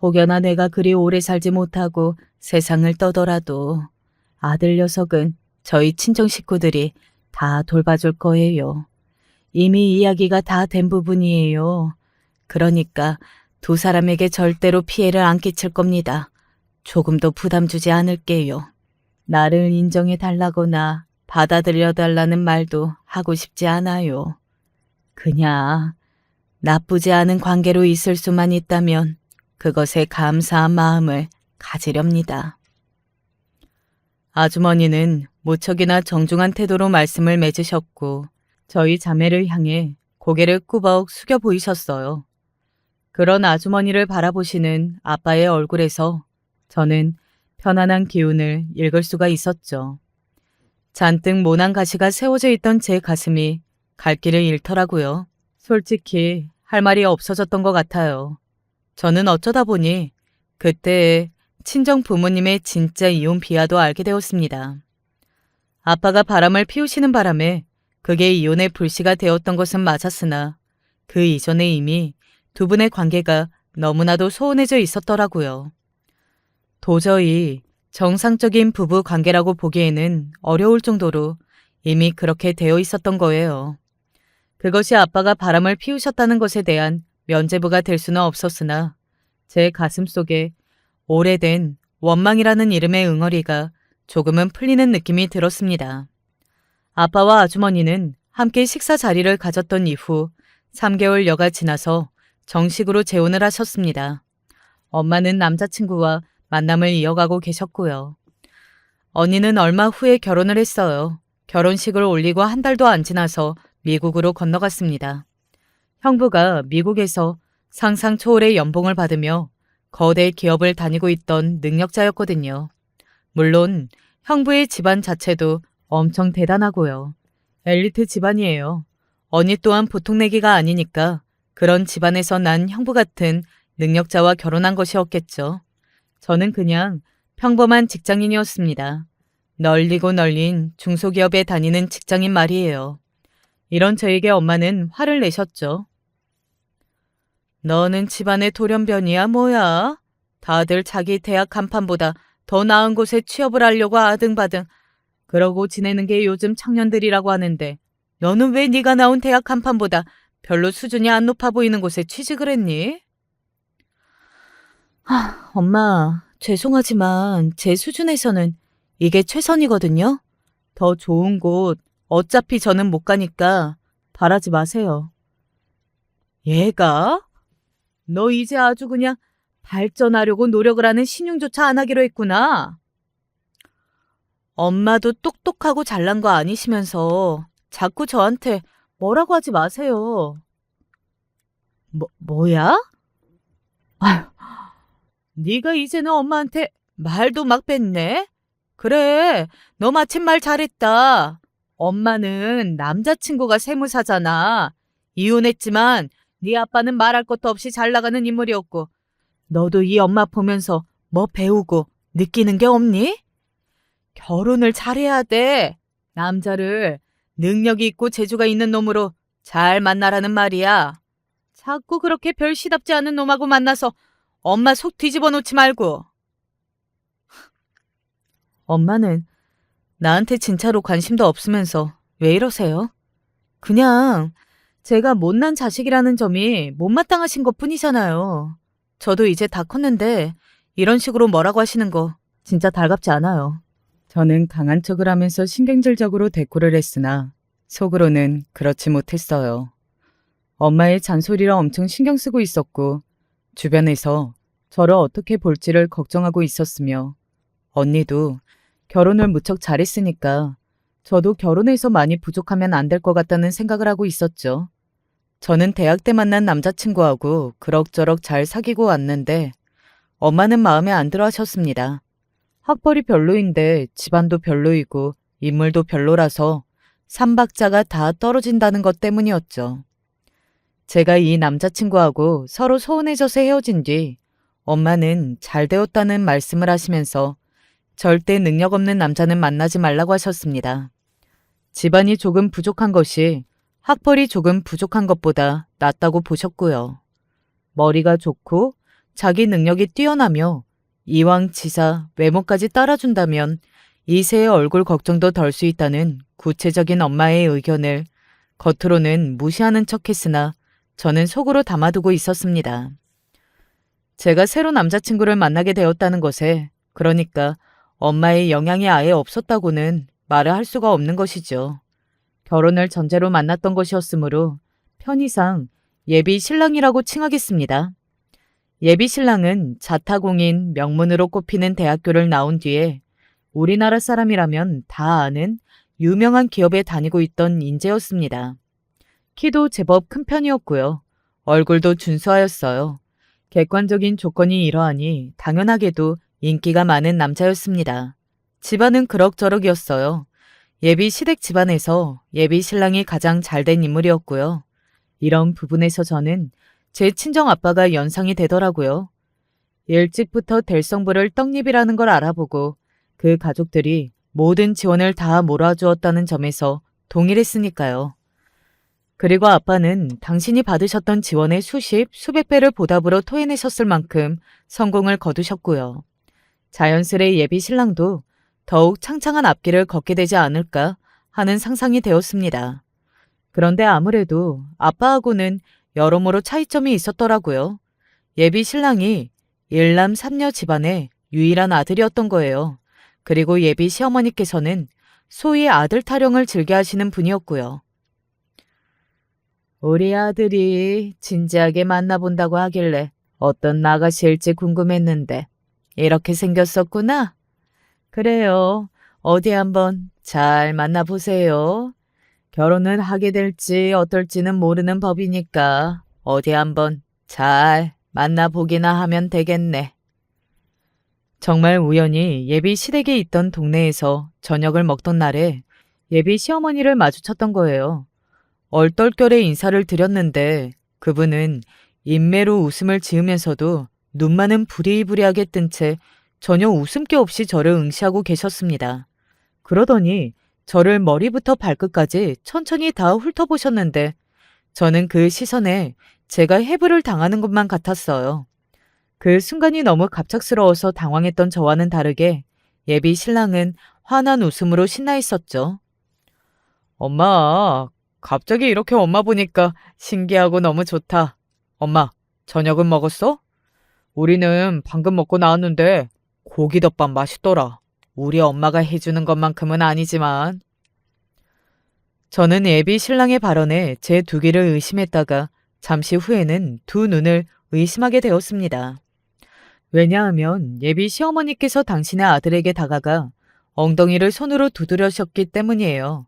혹여나 내가 그리 오래 살지 못하고 세상을 떠더라도 아들 녀석은 저희 친정 식구들이 다 돌봐줄 거예요. 이미 이야기가 다 된 부분이에요. 그러니까 두 사람에게 절대로 피해를 안 끼칠 겁니다. 조금도 부담 주지 않을게요. 나를 인정해 달라거나 받아들여 달라는 말도 하고 싶지 않아요. 그냥 나쁘지 않은 관계로 있을 수만 있다면 그것에 감사한 마음을 가지렵니다. 아주머니는 무척이나 정중한 태도로 말씀을 맺으셨고 저희 자매를 향해 고개를 꾸벅 숙여 보이셨어요. 그런 아주머니를 바라보시는 아빠의 얼굴에서 저는 편안한 기운을 읽을 수가 있었죠. 잔뜩 모난 가시가 세워져 있던 제 가슴이 갈 길을 잃더라고요. 솔직히 할 말이 없어졌던 것 같아요. 저는 어쩌다 보니 그때의 친정 부모님의 진짜 이혼 비하도 알게 되었습니다. 아빠가 바람을 피우시는 바람에 그게 이혼의 불씨가 되었던 것은 맞았으나 그 이전에 이미 두 분의 관계가 너무나도 소원해져 있었더라고요. 도저히 정상적인 부부 관계라고 보기에는 어려울 정도로 이미 그렇게 되어 있었던 거예요. 그것이 아빠가 바람을 피우셨다는 것에 대한 면죄부가 될 수는 없었으나 제 가슴 속에 오래된 원망이라는 이름의 응어리가 조금은 풀리는 느낌이 들었습니다. 아빠와 아주머니는 함께 식사 자리를 가졌던 이후 3개월여가 지나서 정식으로 재혼을 하셨습니다. 엄마는 남자친구와 만남을 이어가고 계셨고요. 언니는 얼마 후에 결혼을 했어요. 결혼식을 올리고 한 달도 안 지나서 미국으로 건너갔습니다. 형부가 미국에서 상상 초월의 연봉을 받으며 거대 기업을 다니고 있던 능력자였거든요. 물론 형부의 집안 자체도 엄청 대단하고요. 엘리트 집안이에요. 언니 또한 보통 내기가 아니니까 그런 집안에서 난 형부 같은 능력자와 결혼한 것이었겠죠. 저는 그냥 평범한 직장인이었습니다. 널리고 널린 중소기업에 다니는 직장인 말이에요. 이런 저에게 엄마는 화를 내셨죠. 너는 집안의 돌연변이야 뭐야? 다들 자기 대학 간판보다 더 나은 곳에 취업을 하려고 아등바등 그러고 지내는 게 요즘 청년들이라고 하는데 너는 왜 네가 나온 대학 간판보다 별로 수준이 안 높아 보이는 곳에 취직을 했니? 엄마, 죄송하지만 제 수준에서는 이게 최선이거든요. 더 좋은 곳 어차피 저는 못 가니까 바라지 마세요. 얘가? 너 이제 아주 그냥 발전하려고 노력을 하는 신용조차 안 하기로 했구나. 엄마도 똑똑하고 잘난 거 아니시면서 자꾸 저한테 뭐라고 하지 마세요. 뭐야? 아휴, 네가 이제는 엄마한테 말도 막 뱉네? 그래, 너 마침 말 잘했다. 엄마는 남자친구가 세무사잖아. 이혼했지만 네 아빠는 말할 것도 없이 잘 나가는 인물이었고 너도 이 엄마 보면서 뭐 배우고 느끼는 게 없니? 결혼을 잘해야 돼. 남자를 능력이 있고 재주가 있는 놈으로 잘 만나라는 말이야. 자꾸 그렇게 별 시답지 않은 놈하고 만나서 엄마 속 뒤집어 놓지 말고. 엄마는 나한테 진짜로 관심도 없으면서 왜 이러세요? 그냥 제가 못난 자식이라는 점이 못마땅하신 것 뿐이잖아요. 저도 이제 다 컸는데 이런 식으로 뭐라고 하시는 거 진짜 달갑지 않아요. 저는 강한 척을 하면서 신경질적으로 대꾸를 했으나 속으로는 그렇지 못했어요. 엄마의 잔소리를 엄청 신경 쓰고 있었고 주변에서 저를 어떻게 볼지를 걱정하고 있었으며 언니도 결혼을 무척 잘했으니까 저도 결혼해서 많이 부족하면 안 될 것 같다는 생각을 하고 있었죠. 저는 대학 때 만난 남자친구하고 그럭저럭 잘 사귀고 왔는데 엄마는 마음에 안 들어 하셨습니다. 학벌이 별로인데 집안도 별로이고 인물도 별로라서 삼박자가 다 떨어진다는 것 때문이었죠. 제가 이 남자친구하고 서로 소원해져서 헤어진 뒤 엄마는 잘 되었다는 말씀을 하시면서 절대 능력 없는 남자는 만나지 말라고 하셨습니다. 집안이 조금 부족한 것이 학벌이 조금 부족한 것보다 낫다고 보셨고요. 머리가 좋고 자기 능력이 뛰어나며 이왕 지사 외모까지 따라준다면 이세의 얼굴 걱정도 덜 수 있다는 구체적인 엄마의 의견을 겉으로는 무시하는 척했으나 저는 속으로 담아두고 있었습니다. 제가 새로 남자친구를 만나게 되었다는 것에, 그러니까 엄마의 영향이 아예 없었다고는 말을 할 수가 없는 것이죠. 결혼을 전제로 만났던 것이었으므로 편의상 예비 신랑이라고 칭하겠습니다. 예비 신랑은 자타공인 명문으로 꼽히는 대학교를 나온 뒤에 우리나라 사람이라면 다 아는 유명한 기업에 다니고 있던 인재였습니다. 키도 제법 큰 편이었고요. 얼굴도 준수하였어요. 객관적인 조건이 이러하니 당연하게도 인기가 많은 남자였습니다. 집안은 그럭저럭이었어요. 예비 시댁 집안에서 예비 신랑이 가장 잘된 인물이었고요. 이런 부분에서 저는 제 친정 아빠가 연상이 되더라고요. 일찍부터 될성부를 떡잎이라는 걸 알아보고 그 가족들이 모든 지원을 다 몰아주었다는 점에서 동일했으니까요. 그리고 아빠는 당신이 받으셨던 지원의 수십, 수백 배를 보답으로 토해내셨을 만큼 성공을 거두셨고요. 자연스레 예비 신랑도 더욱 창창한 앞길을 걷게 되지 않을까 하는 상상이 되었습니다. 그런데 아무래도 아빠하고는 여러모로 차이점이 있었더라고요. 예비 신랑이 일남 삼녀 집안의 유일한 아들이었던 거예요. 그리고 예비 시어머니께서는 소위 아들 타령을 즐겨 하시는 분이었고요. 우리 아들이 진지하게 만나본다고 하길래 어떤 나가시일지 궁금했는데 이렇게 생겼었구나. 그래요. 어디 한번 잘 만나보세요. 결혼을 하게 될지 어떨지는 모르는 법이니까 어디 한번 잘 만나보기나 하면 되겠네. 정말 우연히 예비 시댁에 있던 동네에서 저녁을 먹던 날에 예비 시어머니를 마주쳤던 거예요. 얼떨결에 인사를 드렸는데 그분은 인매로 웃음을 지으면서도 눈만은 부리부리하게 뜬 채 전혀 웃음기 없이 저를 응시하고 계셨습니다. 그러더니 저를 머리부터 발끝까지 천천히 다 훑어보셨는데 저는 그 시선에 제가 해부를 당하는 것만 같았어요. 그 순간이 너무 갑작스러워서 당황했던 저와는 다르게 예비 신랑은 환한 웃음으로 신나 있었죠. 엄마, 갑자기 이렇게 엄마 보니까 신기하고 너무 좋다. 엄마, 저녁은 먹었어? 우리는 방금 먹고 나왔는데 고기덮밥 맛있더라. 우리 엄마가 해주는 것만큼은 아니지만. 저는 예비 신랑의 발언에 제 두 귀를 의심했다가 잠시 후에는 두 눈을 의심하게 되었습니다. 왜냐하면 예비 시어머니께서 당신의 아들에게 다가가 엉덩이를 손으로 두드려셨기 때문이에요.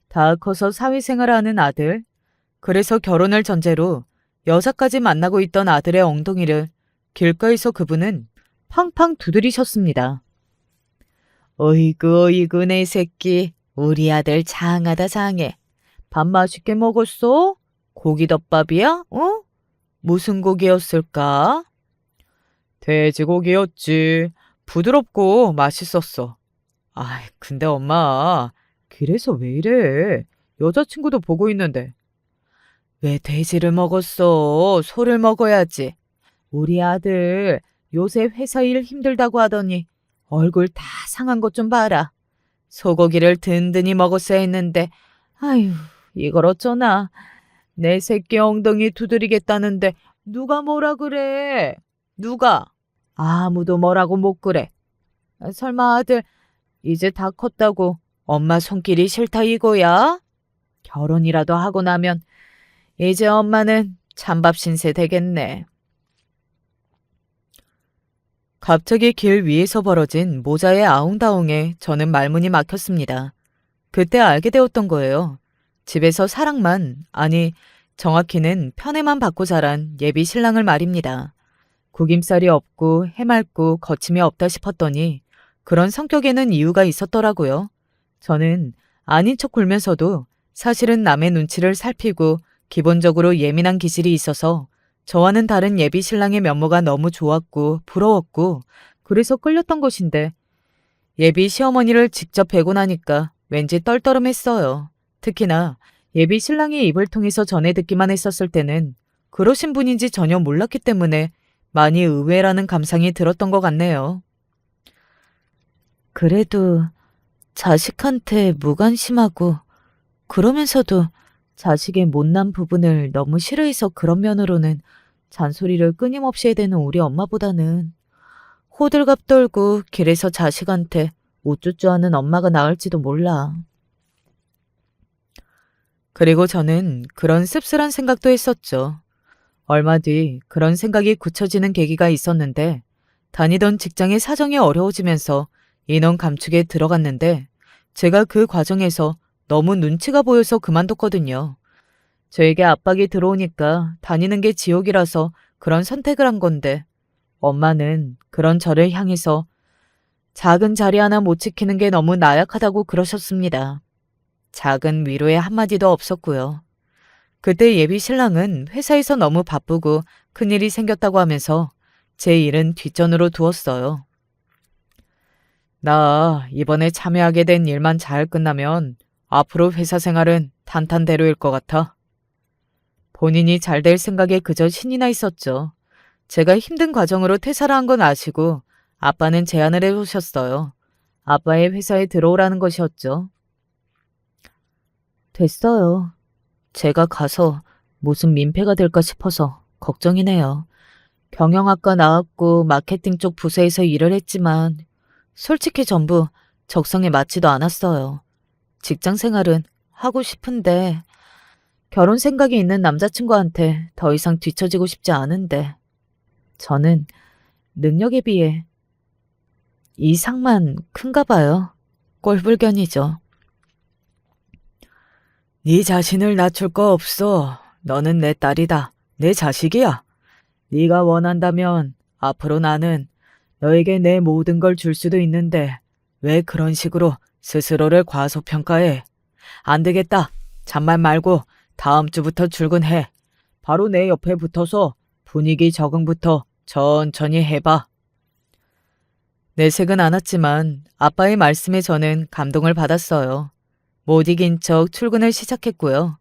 다 커서 사회생활을 하는 아들, 그래서 결혼을 전제로 여사까지 만나고 있던 아들의 엉덩이를 길가에서 그분은 팡팡 두드리셨습니다. 어이구 어이구 내 새끼, 우리 아들 장하다 장해. 밥 맛있게 먹었어? 고기덮밥이야? 어? 무슨 고기였을까? 돼지고기였지. 부드럽고 맛있었어. 아이, 근데 엄마, 그래서 왜 이래? 여자친구도 보고 있는데. 왜 돼지를 먹었어? 소를 먹어야지. 우리 아들 요새 회사 일 힘들다고 하더니 얼굴 다 상한 것 좀 봐라. 소고기를 든든히 먹었어야 했는데 아휴 이걸 어쩌나. 내 새끼 엉덩이 두드리겠다는데 누가 뭐라 그래? 누가? 아무도 뭐라고 못 그래. 설마 아들 이제 다 컸다고 엄마 손길이 싫다 이거야? 결혼이라도 하고 나면 이제 엄마는 찬밥 신세 되겠네. 갑자기 길 위에서 벌어진 모자의 아웅다웅에 저는 말문이 막혔습니다. 그때 알게 되었던 거예요. 집에서 사랑만, 아니 정확히는 편애만 받고 자란 예비 신랑을 말입니다. 구김살이 없고 해맑고 거침이 없다 싶었더니 그런 성격에는 이유가 있었더라고요. 저는 아닌 척 굴면서도 사실은 남의 눈치를 살피고 기본적으로 예민한 기질이 있어서 저와는 다른 예비 신랑의 면모가 너무 좋았고 부러웠고 그래서 끌렸던 것인데 예비 시어머니를 직접 뵈고 나니까 왠지 떨떠름했어요. 특히나 예비 신랑이 입을 통해서 전해 듣기만 했었을 때는 그러신 분인지 전혀 몰랐기 때문에 많이 의외라는 감상이 들었던 것 같네요. 그래도 자식한테 무관심하고 그러면서도 자식의 못난 부분을 너무 싫어해서 그런 면으로는 잔소리를 끊임없이 해대는 우리 엄마보다는 호들갑 떨고 길에서 자식한테 우쭈쭈하는 엄마가 나을지도 몰라. 그리고 저는 그런 씁쓸한 생각도 했었죠. 얼마 뒤 그런 생각이 굳혀지는 계기가 있었는데 다니던 직장의 사정이 어려워지면서 인원 감축에 들어갔는데 제가 그 과정에서 너무 눈치가 보여서 그만뒀거든요. 저에게 압박이 들어오니까 다니는 게 지옥이라서 그런 선택을 한 건데 엄마는 그런 저를 향해서 작은 자리 하나 못 지키는 게 너무 나약하다고 그러셨습니다. 작은 위로의 한마디도 없었고요. 그때 예비 신랑은 회사에서 너무 바쁘고 큰일이 생겼다고 하면서 제 일은 뒷전으로 두었어요. 나 이번에 참여하게 된 일만 잘 끝나면 앞으로 회사 생활은 탄탄대로일 것 같아. 본인이 잘 될 생각에 그저 신이 나 있었죠. 제가 힘든 과정으로 퇴사를 한 건 아시고 아빠는 제안을 해오셨어요. 아빠의 회사에 들어오라는 것이었죠. 됐어요. 제가 가서 무슨 민폐가 될까 싶어서 걱정이네요. 경영학과 나왔고 마케팅 쪽 부서에서 일을 했지만 솔직히 전부 적성에 맞지도 않았어요. 직장 생활은 하고 싶은데 결혼 생각이 있는 남자친구한테 더 이상 뒤처지고 싶지 않은데 저는 능력에 비해 이상만 큰가 봐요. 꼴불견이죠. 네 자신을 낮출 거 없어. 너는 내 딸이다. 내 자식이야. 네가 원한다면 앞으로 나는 너에게 내 모든 걸 줄 수도 있는데 왜 그런 식으로 스스로를 과소평가해? 안 되겠다. 잔말 말고 다음 주부터 출근해. 바로 내 옆에 붙어서 분위기 적응부터 천천히 해봐. 내색은 않았지만 아빠의 말씀에 저는 감동을 받았어요. 못 이긴 척 출근을 시작했고요.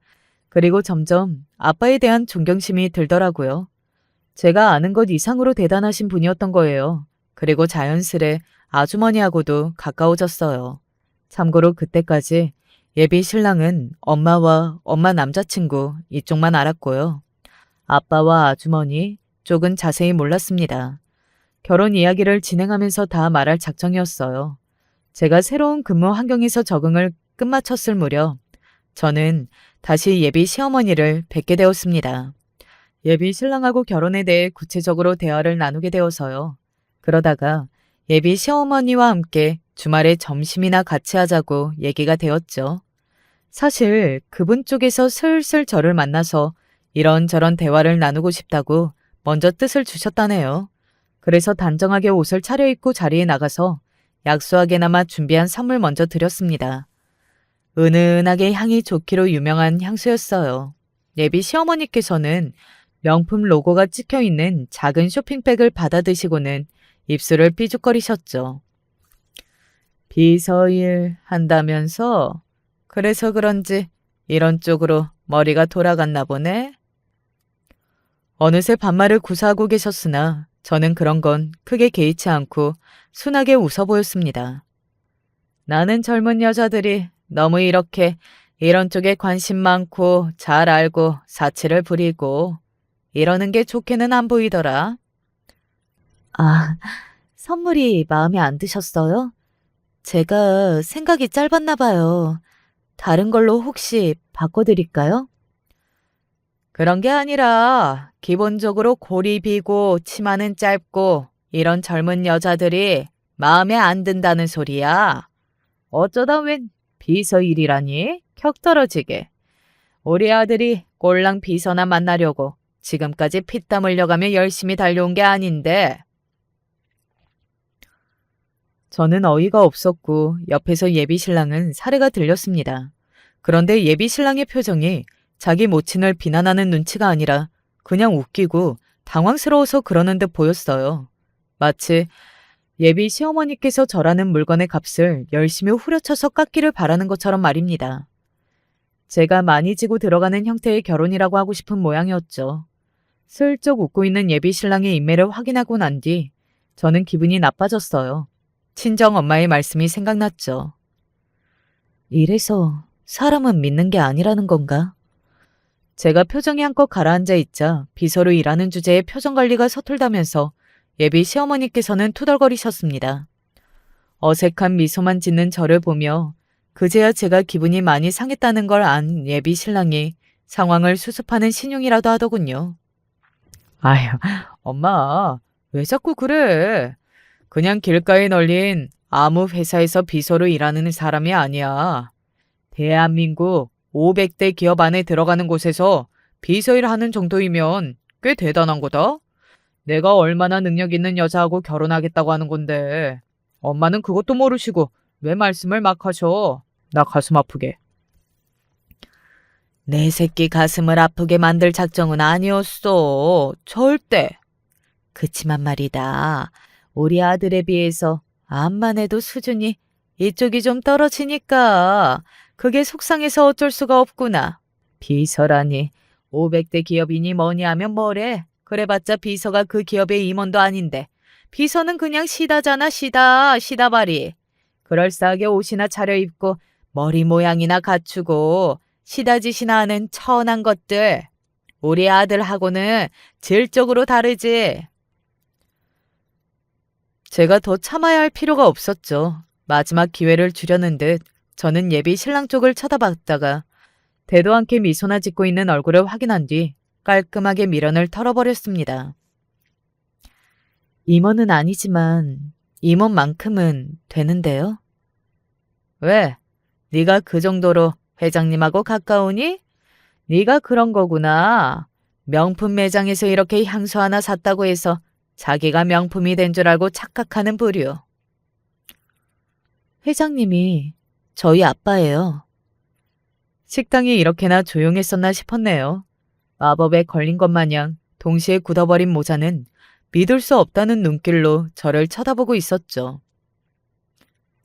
그리고 점점 아빠에 대한 존경심이 들더라고요. 제가 아는 것 이상으로 대단하신 분이었던 거예요. 그리고 자연스레 아주머니하고도 가까워졌어요. 참고로 그때까지 예비 신랑은 엄마와 엄마 남자친구 이쪽만 알았고요. 아빠와 아주머니 쪽은 자세히 몰랐습니다. 결혼 이야기를 진행하면서 다 말할 작정이었어요. 제가 새로운 근무 환경에서 적응을 끝마쳤을 무렵 저는 다시 예비 시어머니를 뵙게 되었습니다. 예비 신랑하고 결혼에 대해 구체적으로 대화를 나누게 되어서요. 그러다가 예비 시어머니와 함께 주말에 점심이나 같이 하자고 얘기가 되었죠. 사실 그분 쪽에서 슬슬 저를 만나서 이런저런 대화를 나누고 싶다고 먼저 뜻을 주셨다네요. 그래서 단정하게 옷을 차려입고 자리에 나가서 약소하게나마 준비한 선물 먼저 드렸습니다. 은은하게 향이 좋기로 유명한 향수였어요. 예비 시어머니께서는 명품 로고가 찍혀있는 작은 쇼핑백을 받아드시고는 입술을 삐죽거리셨죠. 비서일 한다면서? 그래서 그런지 이런 쪽으로 머리가 돌아갔나 보네. 어느새 반말을 구사하고 계셨으나 저는 그런 건 크게 개의치 않고 순하게 웃어 보였습니다. 나는 젊은 여자들이 너무 이렇게 이런 쪽에 관심 많고 잘 알고 사치를 부리고 이러는 게 좋게는 안 보이더라. 아, 선물이 마음에 안 드셨어요? 제가 생각이 짧았나 봐요. 다른 걸로 혹시 바꿔드릴까요? 그런 게 아니라 기본적으로 골이 비고 치마는 짧고 이런 젊은 여자들이 마음에 안 든다는 소리야. 어쩌다 웬 비서일이라니? 격 떨어지게. 우리 아들이 꼴랑 비서나 만나려고 지금까지 피땀 흘려가며 열심히 달려온 게 아닌데. 저는 어이가 없었고 옆에서 예비 신랑은 사례가 들렸습니다. 그런데 예비 신랑의 표정이 자기 모친을 비난하는 눈치가 아니라 그냥 웃기고 당황스러워서 그러는 듯 보였어요. 마치 예비 시어머니께서 저라는 물건의 값을 열심히 후려쳐서 깎기를 바라는 것처럼 말입니다. 제가 많이 지고 들어가는 형태의 결혼이라고 하고 싶은 모양이었죠. 슬쩍 웃고 있는 예비 신랑의 인매를 확인하고 난 뒤 저는 기분이 나빠졌어요. 친정 엄마의 말씀이 생각났죠. 이래서 사람은 믿는 게 아니라는 건가? 제가 표정이 한껏 가라앉아 있자 비서로 일하는 주제에 표정 관리가 서툴다면서 예비 시어머니께서는 투덜거리셨습니다. 어색한 미소만 짓는 저를 보며 그제야 제가 기분이 많이 상했다는 걸 안 예비 신랑이 상황을 수습하는 신용이라도 하더군요. 아휴, 엄마, 왜 자꾸 그래? 그냥 길가에 널린 아무 회사에서 비서로 일하는 사람이 아니야. 대한민국 500대 기업 안에 들어가는 곳에서 비서 일하는 정도이면 꽤 대단한 거다. 내가 얼마나 능력 있는 여자하고 결혼하겠다고 하는 건데. 엄마는 그것도 모르시고 왜 말씀을 막 하셔? 나 가슴 아프게. 내 새끼 가슴을 아프게 만들 작정은 아니었어. 절대. 그치만 말이다. 우리 아들에 비해서 암만 해도 수준이 이쪽이 좀 떨어지니까 그게 속상해서 어쩔 수가 없구나. 비서라니 500대 기업이니 뭐니 하면 뭐래. 그래봤자 비서가 그 기업의 임원도 아닌데 비서는 그냥 시다잖아. 시다발이. 그럴싸하게 옷이나 차려입고 머리 모양이나 갖추고 시다짓이나 하는 천한 것들. 우리 아들하고는 질적으로 다르지. 제가 더 참아야 할 필요가 없었죠. 마지막 기회를 주려는 듯 저는 예비 신랑 쪽을 쳐다봤다가 대도 않게 미소나 짓고 있는 얼굴을 확인한 뒤 깔끔하게 미련을 털어버렸습니다. 임원은 아니지만 임원만큼은 되는데요. 왜? 네가 그 정도로 회장님하고 가까우니? 네가 그런 거구나. 명품 매장에서 이렇게 향수 하나 샀다고 해서 자기가 명품이 된 줄 알고 착각하는 부류. 회장님이 저희 아빠예요. 식당이 이렇게나 조용했었나 싶었네요. 마법에 걸린 것 마냥 동시에 굳어버린 모자는 믿을 수 없다는 눈길로 저를 쳐다보고 있었죠.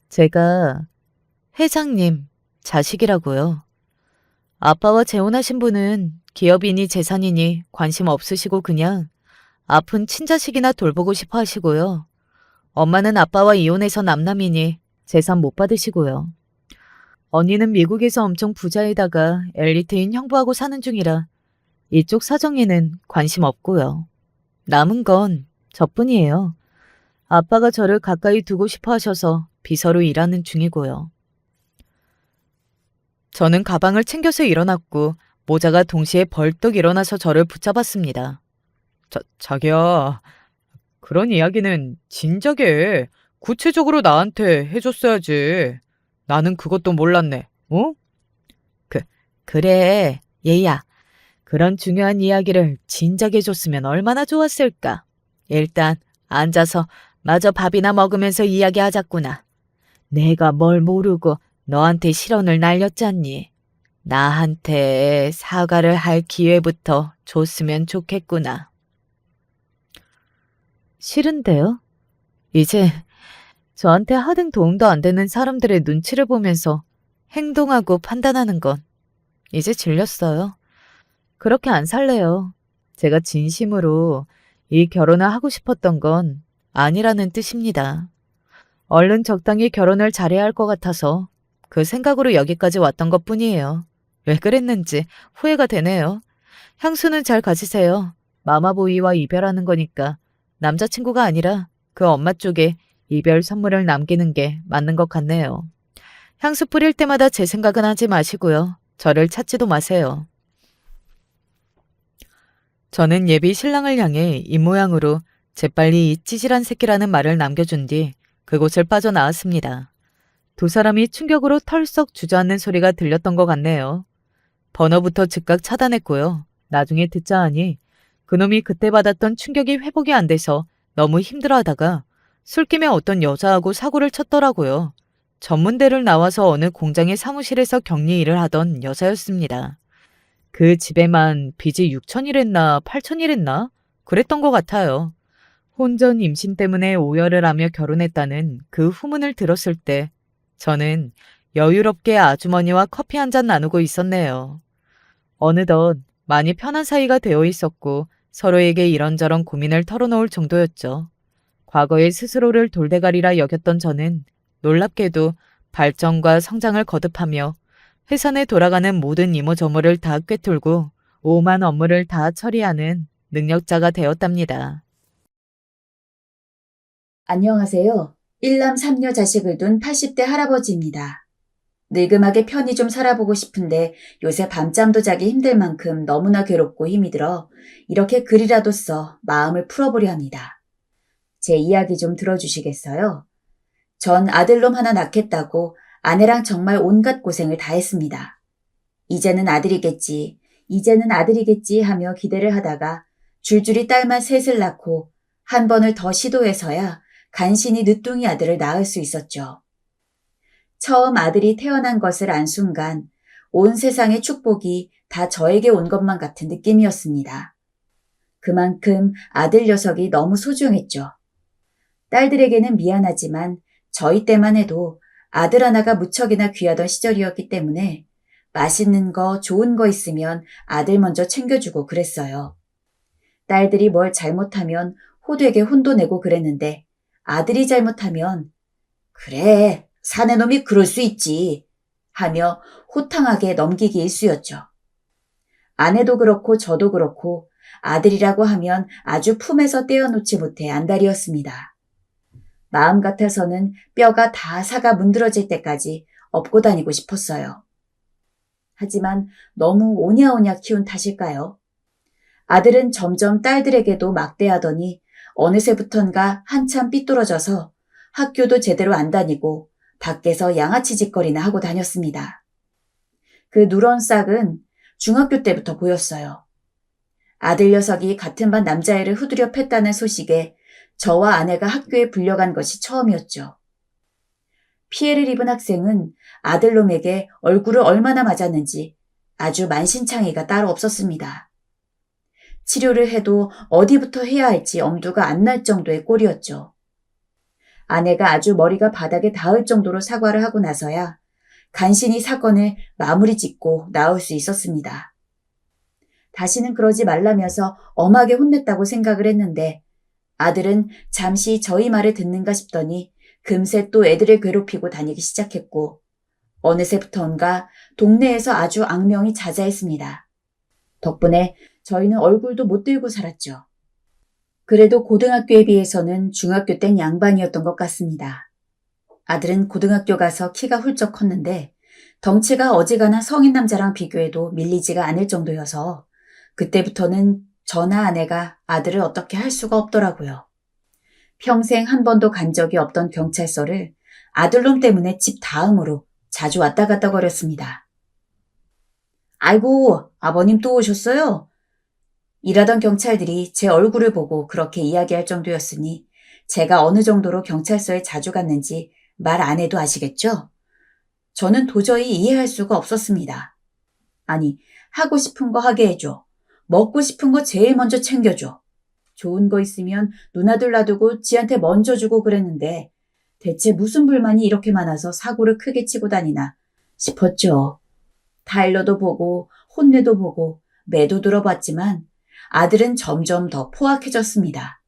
제가 회장님 자식이라고요. 아빠와 재혼하신 분은 기업이니 재산이니 관심 없으시고 그냥 아픈 친자식이나 돌보고 싶어 하시고요. 엄마는 아빠와 이혼해서 남남이니 재산 못 받으시고요. 언니는 미국에서 엄청 부자에다가 엘리트인 형부하고 사는 중이라 이쪽 사정에는 관심 없고요. 남은 건 저뿐이에요. 아빠가 저를 가까이 두고 싶어 하셔서 비서로 일하는 중이고요. 저는 가방을 챙겨서 일어났고 모자가 동시에 벌떡 일어나서 저를 붙잡았습니다. 자기야, 그런 이야기는 진작에 구체적으로 나한테 해줬어야지. 나는 그것도 몰랐네. 어? 그래, 얘야. 그런 중요한 이야기를 진작에 줬으면 얼마나 좋았을까. 일단 앉아서 마저 밥이나 먹으면서 이야기하자꾸나. 내가 뭘 모르고 너한테 실언을 날렸잖니. 나한테 사과를 할 기회부터 줬으면 좋겠구나. 싫은데요? 이제 저한테 하등 도움도 안 되는 사람들의 눈치를 보면서 행동하고 판단하는 건 이제 질렸어요. 그렇게 안 살래요. 제가 진심으로 이 결혼을 하고 싶었던 건 아니라는 뜻입니다. 얼른 적당히 결혼을 잘해야 할 것 같아서 그 생각으로 여기까지 왔던 것 뿐이에요. 왜 그랬는지 후회가 되네요. 향수는 잘 가지세요. 마마보이와 이별하는 거니까 남자친구가 아니라 그 엄마 쪽에 이별 선물을 남기는 게 맞는 것 같네요. 향수 뿌릴 때마다 제 생각은 하지 마시고요. 저를 찾지도 마세요. 저는 예비 신랑을 향해 입모양으로 재빨리 이 찌질한 새끼라는 말을 남겨준 뒤 그곳을 빠져나왔습니다. 두 사람이 충격으로 털썩 주저앉는 소리가 들렸던 것 같네요. 번호부터 즉각 차단했고요. 나중에 듣자 하니 그놈이 그때 받았던 충격이 회복이 안 돼서 너무 힘들어하다가 술김에 어떤 여자하고 사고를 쳤더라고요. 전문대를 나와서 어느 공장의 사무실에서 격리 일을 하던 여자였습니다. 그 집에만 빚이 6천이랬나 8천이랬나? 그랬던 것 같아요. 혼전 임신 때문에 오열을 하며 결혼했다는 그 후문을 들었을 때 저는 여유롭게 아주머니와 커피 한 잔 나누고 있었네요. 어느덧 많이 편한 사이가 되어 있었고 서로에게 이런저런 고민을 털어놓을 정도였죠. 과거에 스스로를 돌대가리라 여겼던 저는 놀랍게도 발전과 성장을 거듭하며 회사 내 돌아가는 모든 이모저모를 다 꿰뚫고 오만 업무를 다 처리하는 능력자가 되었답니다. 안녕하세요. 1남 3녀 자식을 둔 80대 할아버지입니다. 늙음하게 편히 좀 살아보고 싶은데 요새 밤잠도 자기 힘들 만큼 너무나 괴롭고 힘이 들어 이렇게 글이라도 써 마음을 풀어보려 합니다. 제 이야기 좀 들어주시겠어요? 전 아들놈 하나 낳겠다고 아내랑 정말 온갖 고생을 다 했습니다. 이제는 아들이겠지, 이제는 아들이겠지 하며 기대를 하다가 줄줄이 딸만 셋을 낳고 한 번을 더 시도해서야 간신히 늦둥이 아들을 낳을 수 있었죠. 처음 아들이 태어난 것을 안 순간 온 세상의 축복이 다 저에게 온 것만 같은 느낌이었습니다. 그만큼 아들 녀석이 너무 소중했죠. 딸들에게는 미안하지만 저희 때만 해도 아들 하나가 무척이나 귀하던 시절이었기 때문에 맛있는 거, 좋은 거 있으면 아들 먼저 챙겨주고 그랬어요. 딸들이 뭘 잘못하면 호되게 혼도 내고 그랬는데 아들이 잘못하면 그래, 사내 놈이 그럴 수 있지 하며 호탕하게 넘기기 일쑤였죠. 아내도 그렇고 저도 그렇고 아들이라고 하면 아주 품에서 떼어놓지 못해 안달이었습니다. 마음 같아서는 뼈가 다 사가 문드러질 때까지 업고 다니고 싶었어요. 하지만 너무 오냐오냐 키운 탓일까요? 아들은 점점 딸들에게도 막대하더니 어느새부턴가 한참 삐뚤어져서 학교도 제대로 안 다니고 밖에서 양아치 짓거리나 하고 다녔습니다. 그 누런 싹은 중학교 때부터 보였어요. 아들 녀석이 같은 반 남자애를 후드려 팼다는 소식에 저와 아내가 학교에 불려간 것이 처음이었죠. 피해를 입은 학생은 아들놈에게 얼굴을 얼마나 맞았는지 아주 만신창이가 따로 없었습니다. 치료를 해도 어디부터 해야 할지 엄두가 안 날 정도의 꼴이었죠. 아내가 아주 머리가 바닥에 닿을 정도로 사과를 하고 나서야 간신히 사건을 마무리 짓고 나올 수 있었습니다. 다시는 그러지 말라면서 엄하게 혼냈다고 생각을 했는데 아들은 잠시 저희 말을 듣는가 싶더니 금세 또 애들을 괴롭히고 다니기 시작했고 어느새부턴가 동네에서 아주 악명이 자자했습니다. 덕분에 저희는 얼굴도 못 들고 살았죠. 그래도 고등학교에 비해서는 중학교 땐 양반이었던 것 같습니다. 아들은 고등학교 가서 키가 훌쩍 컸는데 덩치가 어지간한 성인 남자랑 비교해도 밀리지가 않을 정도여서 그때부터는 저나 아내가 아들을 어떻게 할 수가 없더라고요. 평생 한 번도 간 적이 없던 경찰서를 아들놈 때문에 집 다음으로 자주 왔다 갔다 거렸습니다. 아이고, 아버님 또 오셨어요? 일하던 경찰들이 제 얼굴을 보고 그렇게 이야기할 정도였으니 제가 어느 정도로 경찰서에 자주 갔는지 말 안 해도 아시겠죠? 저는 도저히 이해할 수가 없었습니다. 아니, 하고 싶은 거 하게 해줘. 먹고 싶은 거 제일 먼저 챙겨줘. 좋은 거 있으면 누나들 놔두고 지한테 먼저 주고 그랬는데 대체 무슨 불만이 이렇게 많아서 사고를 크게 치고 다니나 싶었죠. 타일러도 보고 혼내도 보고 매도 들어봤지만 아들은 점점 더 포악해졌습니다.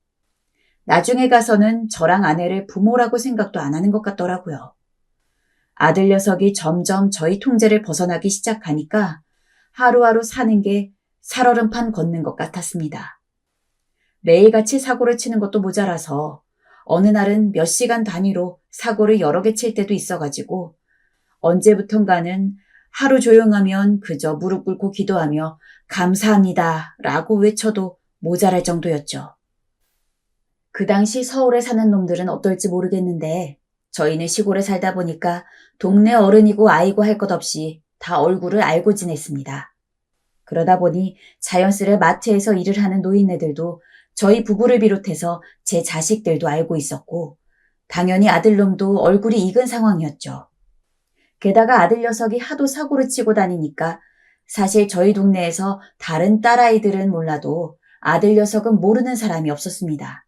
나중에 가서는 저랑 아내를 부모라고 생각도 안 하는 것 같더라고요. 아들 녀석이 점점 저희 통제를 벗어나기 시작하니까 하루하루 사는 게 살얼음판 걷는 것 같았습니다. 매일같이 사고를 치는 것도 모자라서 어느 날은 몇 시간 단위로 사고를 여러 개 칠 때도 있어가지고 언제부턴가는 하루 조용하면 그저 무릎 꿇고 기도하며 감사합니다 라고 외쳐도 모자랄 정도였죠. 그 당시 서울에 사는 놈들은 어떨지 모르겠는데 저희는 시골에 살다 보니까 동네 어른이고 아이고 할 것 없이 다 얼굴을 알고 지냈습니다. 그러다 보니 자연스레 마트에서 일을 하는 노인네들도 저희 부부를 비롯해서 제 자식들도 알고 있었고 당연히 아들놈도 얼굴이 익은 상황이었죠. 게다가 아들 녀석이 하도 사고를 치고 다니니까 사실 저희 동네에서 다른 딸아이들은 몰라도 아들 녀석은 모르는 사람이 없었습니다.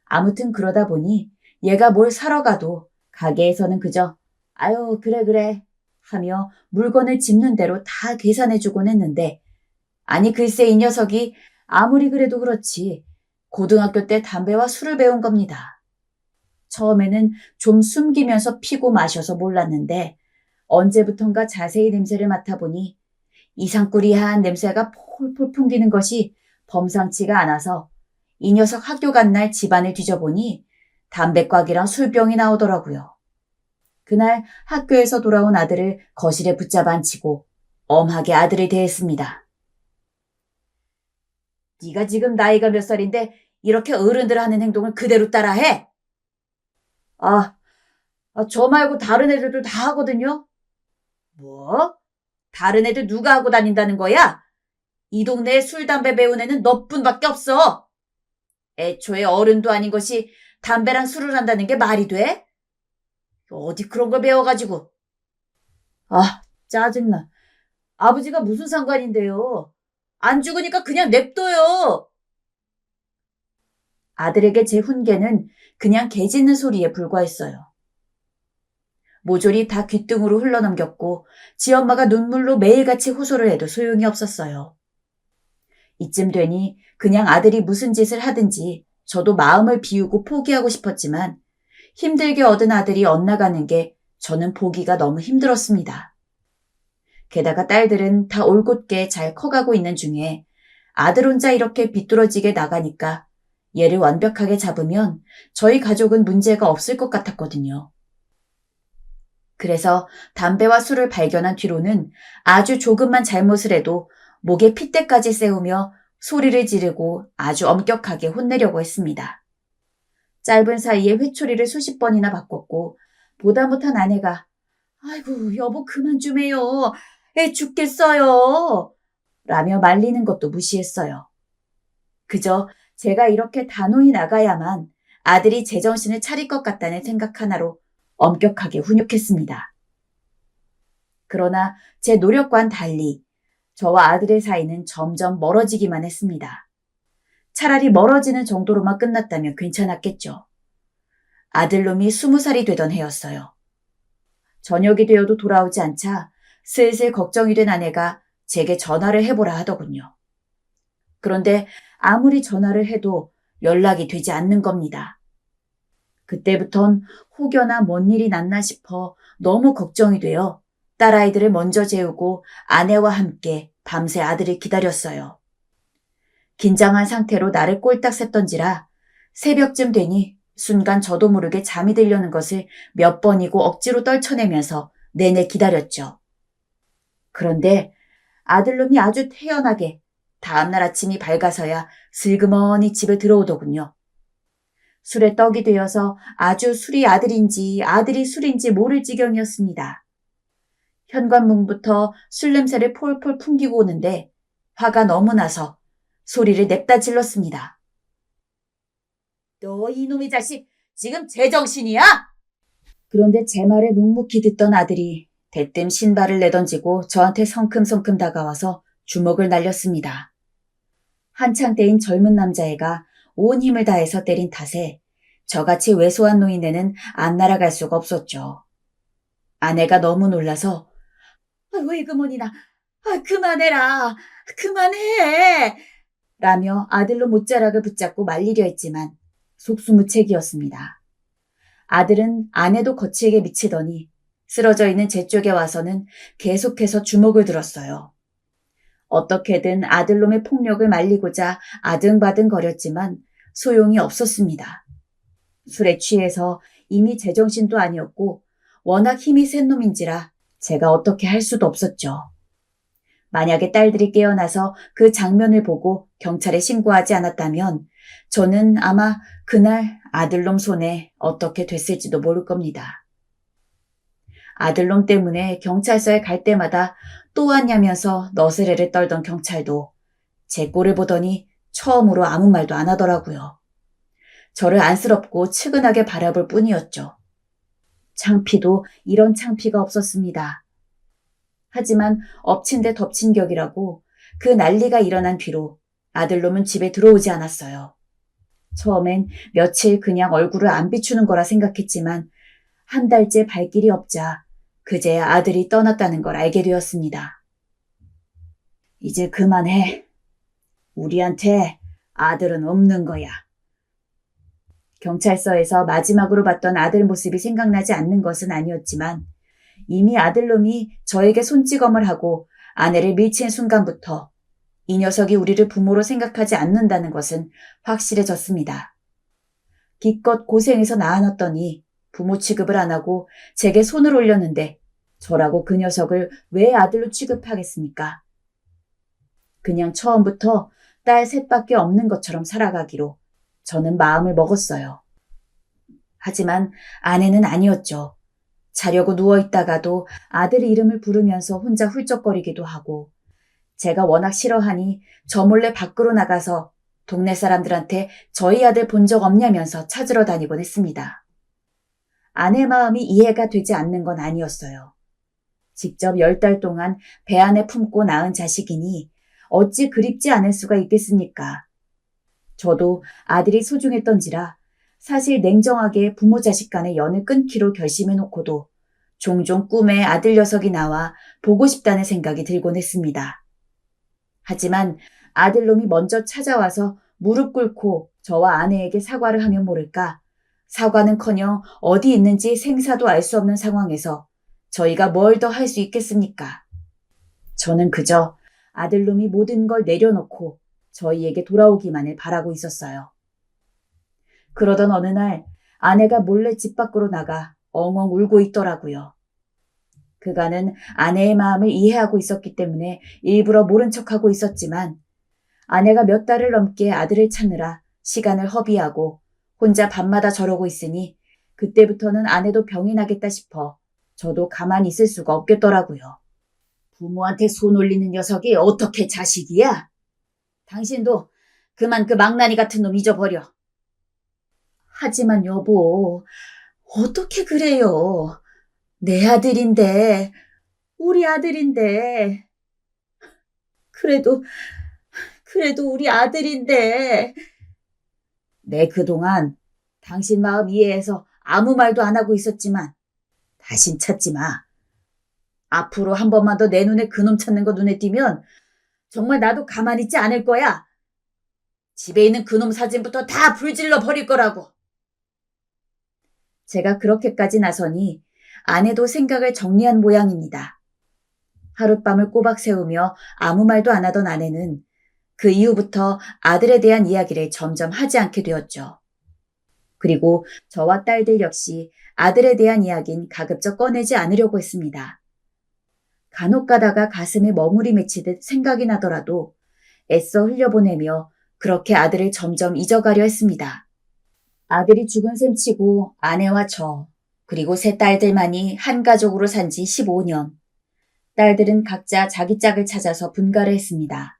아무튼 그러다 보니 얘가 뭘 사러 가도 가게에서는 그저 아유 그래 하며 물건을 집는 대로 다 계산해주곤 했는데 아니 글쎄 이 녀석이 아무리 그래도 그렇지 고등학교 때 담배와 술을 배운 겁니다. 처음에는 좀 숨기면서 피고 마셔서 몰랐는데 언제부턴가 자세히 냄새를 맡아보니 이상꾸리한 냄새가 폴폴 풍기는 것이 범상치가 않아서 이 녀석 학교 간 날 집안을 뒤져보니 담배곽이랑 술병이 나오더라고요. 그날 학교에서 돌아온 아들을 거실에 붙잡아 앉히고 엄하게 아들을 대했습니다. 네가 지금 나이가 몇 살인데 이렇게 어른들 하는 행동을 그대로 따라해? 저 말고 다른 애들도 다 하거든요. 뭐? 다른 애들 누가 하고 다닌다는 거야? 이 동네에 술, 담배 배운 애는 너뿐밖에 없어. 애초에 어른도 아닌 것이 담배랑 술을 한다는 게 말이 돼? 어디 그런 걸 배워가지고. 짜증나. 아버지가 무슨 상관인데요. 안 죽으니까 그냥 냅둬요. 아들에게 제 훈계는 그냥 개 짖는 소리에 불과했어요. 모조리 다 귓등으로 흘러넘겼고 지엄마가 눈물로 매일같이 호소를 해도 소용이 없었어요. 이쯤 되니 그냥 아들이 무슨 짓을 하든지 저도 마음을 비우고 포기하고 싶었지만 힘들게 얻은 아들이 엇나가는 게 저는 보기가 너무 힘들었습니다. 게다가 딸들은 다 올곧게 잘 커가고 있는 중에 아들 혼자 이렇게 비뚤어지게 나가니까 얘를 완벽하게 잡으면 저희 가족은 문제가 없을 것 같았거든요. 그래서 담배와 술을 발견한 뒤로는 아주 조금만 잘못을 해도 목에 핏대까지 세우며 소리를 지르고 아주 엄격하게 혼내려고 했습니다. 짧은 사이에 회초리를 수십 번이나 바꿨고 보다 못한 아내가 아이고 여보 그만 좀 해요. 애 죽겠어요. 라며 말리는 것도 무시했어요. 그저 제가 이렇게 단호히 나가야만 아들이 제정신을 차릴 것 같다는 생각 하나로 엄격하게 훈육했습니다. 그러나 제 노력과는 달리 저와 아들의 사이는 점점 멀어지기만 했습니다. 차라리 멀어지는 정도로만 끝났다면 괜찮았겠죠. 아들놈이 20살이 되던 해였어요. 저녁이 되어도 돌아오지 않자 슬슬 걱정이 된 아내가 제게 전화를 해보라 하더군요. 그런데 아무리 전화를 해도 연락이 되지 않는 겁니다. 그때부턴 혹여나 뭔 일이 났나 싶어 너무 걱정이 되어 딸아이들을 먼저 재우고 아내와 함께 밤새 아들을 기다렸어요. 긴장한 상태로 나를 꼴딱 샜던지라 새벽쯤 되니 순간 저도 모르게 잠이 들려는 것을 몇 번이고 억지로 떨쳐내면서 내내 기다렸죠. 그런데 아들놈이 아주 태연하게 다음날 아침이 밝아서야 슬그머니 집에 들어오더군요. 술에 떡이 되어서 아주 술이 아들인지 아들이 술인지 모를 지경이었습니다. 현관문부터 술 냄새를 폴폴 풍기고 오는데 화가 너무 나서 소리를 냅다 질렀습니다. 너 이놈의 자식 지금 제정신이야? 그런데 제 말을 묵묵히 듣던 아들이 대뜸 신발을 내던지고 저한테 성큼성큼 다가와서 주먹을 날렸습니다. 한창 때인 젊은 남자애가 온 힘을 다해서 때린 탓에 저같이 왜소한 노인네는 안 날아갈 수가 없었죠. 아내가 너무 놀라서 왜 그머니나 그만해라 그만해 라며 아들로 못자락을 붙잡고 말리려 했지만 속수무책이었습니다. 아들은 아내도 거칠게 미치더니 쓰러져 있는 제 쪽에 와서는 계속해서 주먹을 들었어요. 어떻게든 아들놈의 폭력을 말리고자 아등바등 거렸지만 소용이 없었습니다. 술에 취해서 이미 제정신도 아니었고 워낙 힘이 센 놈인지라 제가 어떻게 할 수도 없었죠. 만약에 딸들이 깨어나서 그 장면을 보고 경찰에 신고하지 않았다면 저는 아마 그날 아들놈 손에 어떻게 됐을지도 모를 겁니다. 아들놈 때문에 경찰서에 갈 때마다 또 왔냐면서 너스레를 떨던 경찰도 제 꼴을 보더니 처음으로 아무 말도 안 하더라고요. 저를 안쓰럽고 측은하게 바라볼 뿐이었죠. 창피도 이런 창피가 없었습니다. 하지만 엎친 데 덮친 격이라고 그 난리가 일어난 뒤로 아들놈은 집에 들어오지 않았어요. 처음엔 며칠 그냥 얼굴을 안 비추는 거라 생각했지만 한 달째 발길이 없자 그제야 아들이 떠났다는 걸 알게 되었습니다. 이제 그만해. 우리한테 아들은 없는 거야. 경찰서에서 마지막으로 봤던 아들 모습이 생각나지 않는 것은 아니었지만 이미 아들놈이 저에게 손찌검을 하고 아내를 밀친 순간부터 이 녀석이 우리를 부모로 생각하지 않는다는 것은 확실해졌습니다. 기껏 고생해서 낳아놨더니 부모 취급을 안 하고 제게 손을 올렸는데 저라고 그 녀석을 왜 아들로 취급하겠습니까? 그냥 처음부터 딸 셋밖에 없는 것처럼 살아가기로 저는 마음을 먹었어요. 하지만 아내는 아니었죠. 자려고 누워있다가도 아들 이름을 부르면서 혼자 훌쩍거리기도 하고 제가 워낙 싫어하니 저 몰래 밖으로 나가서 동네 사람들한테 저희 아들 본 적 없냐면서 찾으러 다니곤 했습니다. 아내 마음이 이해가 되지 않는 건 아니었어요. 직접 10달 동안 배 안에 품고 낳은 자식이니 어찌 그립지 않을 수가 있겠습니까? 저도 아들이 소중했던지라 사실 냉정하게 부모 자식 간의 연을 끊기로 결심해놓고도 종종 꿈에 아들 녀석이 나와 보고 싶다는 생각이 들곤 했습니다. 하지만 아들놈이 먼저 찾아와서 무릎 꿇고 저와 아내에게 사과를 하면 모를까 사과는커녕 어디 있는지 생사도 알 수 없는 상황에서 저희가 뭘 더 할 수 있겠습니까? 저는 그저 아들놈이 모든 걸 내려놓고 저희에게 돌아오기만을 바라고 있었어요. 그러던 어느 날 아내가 몰래 집 밖으로 나가 엉엉 울고 있더라고요. 그간은 아내의 마음을 이해하고 있었기 때문에 일부러 모른 척하고 있었지만 아내가 몇 달을 넘게 아들을 찾느라 시간을 허비하고 혼자 밤마다 저러고 있으니 그때부터는 아내도 병이 나겠다 싶어 저도 가만히 있을 수가 없겠더라고요. 부모한테 손 올리는 녀석이 어떻게 자식이야? 당신도 그만 그 망나니 같은 놈 잊어버려. 하지만 여보, 어떻게 그래요? 내 아들인데, 우리 아들인데. 그래도 우리 아들인데. 내 그동안 당신 마음 이해해서 아무 말도 안 하고 있었지만 다신 찾지 마. 앞으로 한 번만 더 내 눈에 그놈 찾는 거 눈에 띄면 정말 나도 가만히 있지 않을 거야. 집에 있는 그놈 사진부터 다 불질러 버릴 거라고. 제가 그렇게까지 나서니 아내도 생각을 정리한 모양입니다. 하룻밤을 꼬박 세우며 아무 말도 안 하던 아내는 그 이후부터 아들에 대한 이야기를 점점 하지 않게 되었죠. 그리고 저와 딸들 역시 아들에 대한 이야기는 가급적 꺼내지 않으려고 했습니다. 간혹 가다가 가슴에 머무리 맺히듯 생각이 나더라도 애써 흘려보내며 그렇게 아들을 점점 잊어가려 했습니다. 아들이 죽은 셈 치고 아내와 저, 그리고 세 딸들만이 한 가족으로 산 지 15년. 딸들은 각자 자기 짝을 찾아서 분가를 했습니다.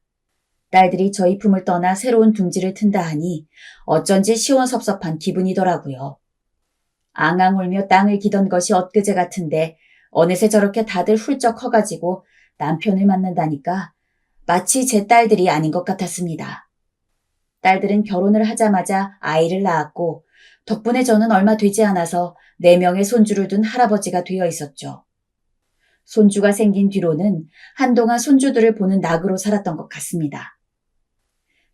딸들이 저희 품을 떠나 새로운 둥지를 튼다 하니 어쩐지 시원섭섭한 기분이더라고요. 앙앙 울며 땅을 기던 것이 엊그제 같은데 어느새 저렇게 다들 훌쩍 커가지고 남편을 만난다니까 마치 제 딸들이 아닌 것 같았습니다. 딸들은 결혼을 하자마자 아이를 낳았고 덕분에 저는 얼마 되지 않아서 4명의 손주를 둔 할아버지가 되어 있었죠. 손주가 생긴 뒤로는 한동안 손주들을 보는 낙으로 살았던 것 같습니다.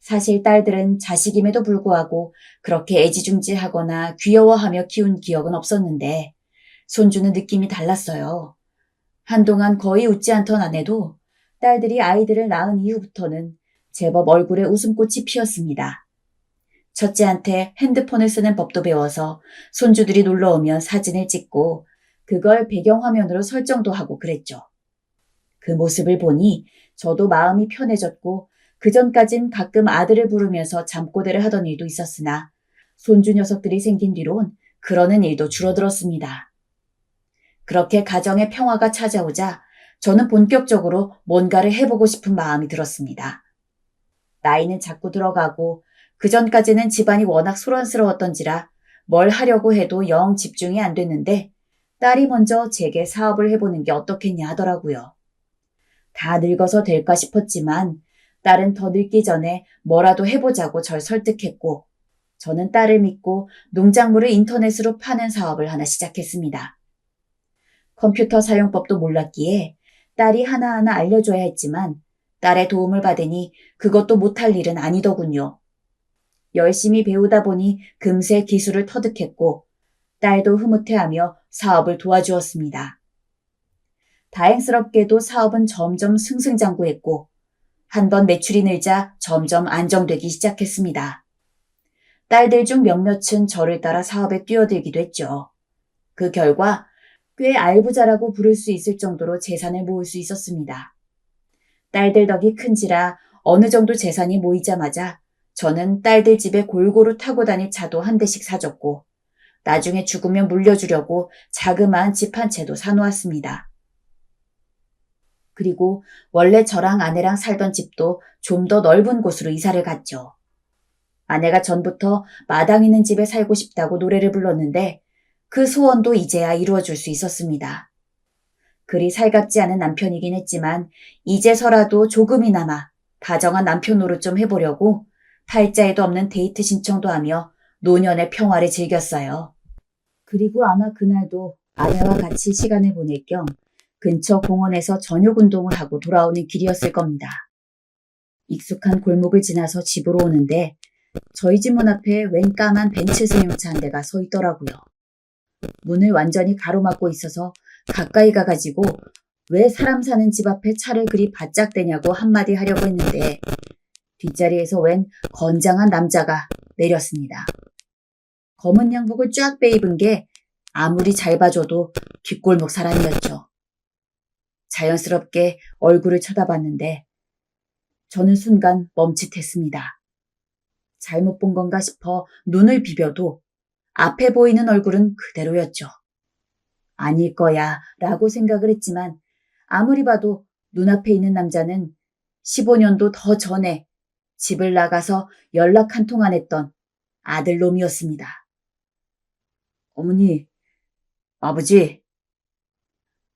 사실 딸들은 자식임에도 불구하고 그렇게 애지중지하거나 귀여워하며 키운 기억은 없었는데 손주는 느낌이 달랐어요. 한동안 거의 웃지 않던 아내도 딸들이 아이들을 낳은 이후부터는 제법 얼굴에 웃음꽃이 피었습니다. 첫째한테 핸드폰을 쓰는 법도 배워서 손주들이 놀러오면 사진을 찍고 그걸 배경화면으로 설정도 하고 그랬죠. 그 모습을 보니 저도 마음이 편해졌고 그전까진 가끔 아들을 부르면서 잠꼬대를 하던 일도 있었으나 손주 녀석들이 생긴 뒤론 그러는 일도 줄어들었습니다. 그렇게 가정의 평화가 찾아오자 저는 본격적으로 뭔가를 해보고 싶은 마음이 들었습니다. 나이는 자꾸 들어가고 그전까지는 집안이 워낙 소란스러웠던지라 뭘 하려고 해도 영 집중이 안 됐는데 딸이 먼저 제게 사업을 해보는 게 어떻겠냐 하더라고요. 다 늙어서 될까 싶었지만 딸은 더 늙기 전에 뭐라도 해보자고 절 설득했고 저는 딸을 믿고 농작물을 인터넷으로 파는 사업을 하나 시작했습니다. 컴퓨터 사용법도 몰랐기에 딸이 하나하나 알려줘야 했지만 딸의 도움을 받으니 그것도 못할 일은 아니더군요. 열심히 배우다 보니 금세 기술을 터득했고 딸도 흐뭇해하며 사업을 도와주었습니다. 다행스럽게도 사업은 점점 승승장구했고 한번 매출이 늘자 점점 안정되기 시작했습니다. 딸들 중 몇몇은 저를 따라 사업에 뛰어들기도 했죠. 그 결과 꽤 알부자라고 부를 수 있을 정도로 재산을 모을 수 있었습니다. 딸들 덕이 큰지라 어느 정도 재산이 모이자마자 저는 딸들 집에 골고루 타고 다닐 차도 한 대씩 사줬고 나중에 죽으면 물려주려고 자그마한 집 한 채도 사놓았습니다. 그리고 원래 저랑 아내랑 살던 집도 좀 더 넓은 곳으로 이사를 갔죠. 아내가 전부터 마당 있는 집에 살고 싶다고 노래를 불렀는데 그 소원도 이제야 이루어질 수 있었습니다. 그리 살갑지 않은 남편이긴 했지만 이제서라도 조금이나마 다정한 남편 노릇 좀 해보려고 팔자에도 없는 데이트 신청도 하며 노년의 평화를 즐겼어요. 그리고 아마 그날도 아내와 같이 시간을 보낼 겸 근처 공원에서 저녁 운동을 하고 돌아오는 길이었을 겁니다. 익숙한 골목을 지나서 집으로 오는데 저희 집 문 앞에 웬 까만 벤츠 승용차 한 대가 서 있더라고요. 문을 완전히 가로막고 있어서 가까이 가가지고 왜 사람 사는 집 앞에 차를 그리 바짝 대냐고 한마디 하려고 했는데 뒷자리에서 웬 건장한 남자가 내렸습니다. 검은 양복을 쫙 빼입은 게 아무리 잘 봐줘도 뒷골목 사람이었죠. 자연스럽게 얼굴을 쳐다봤는데 저는 순간 멈칫했습니다. 잘못 본 건가 싶어 눈을 비벼도 앞에 보이는 얼굴은 그대로였죠. 아닐 거야 라고 생각을 했지만 아무리 봐도 눈앞에 있는 남자는 15년도 더 전에 집을 나가서 연락 한 통 안 했던 아들놈이었습니다. 어머니, 아버지.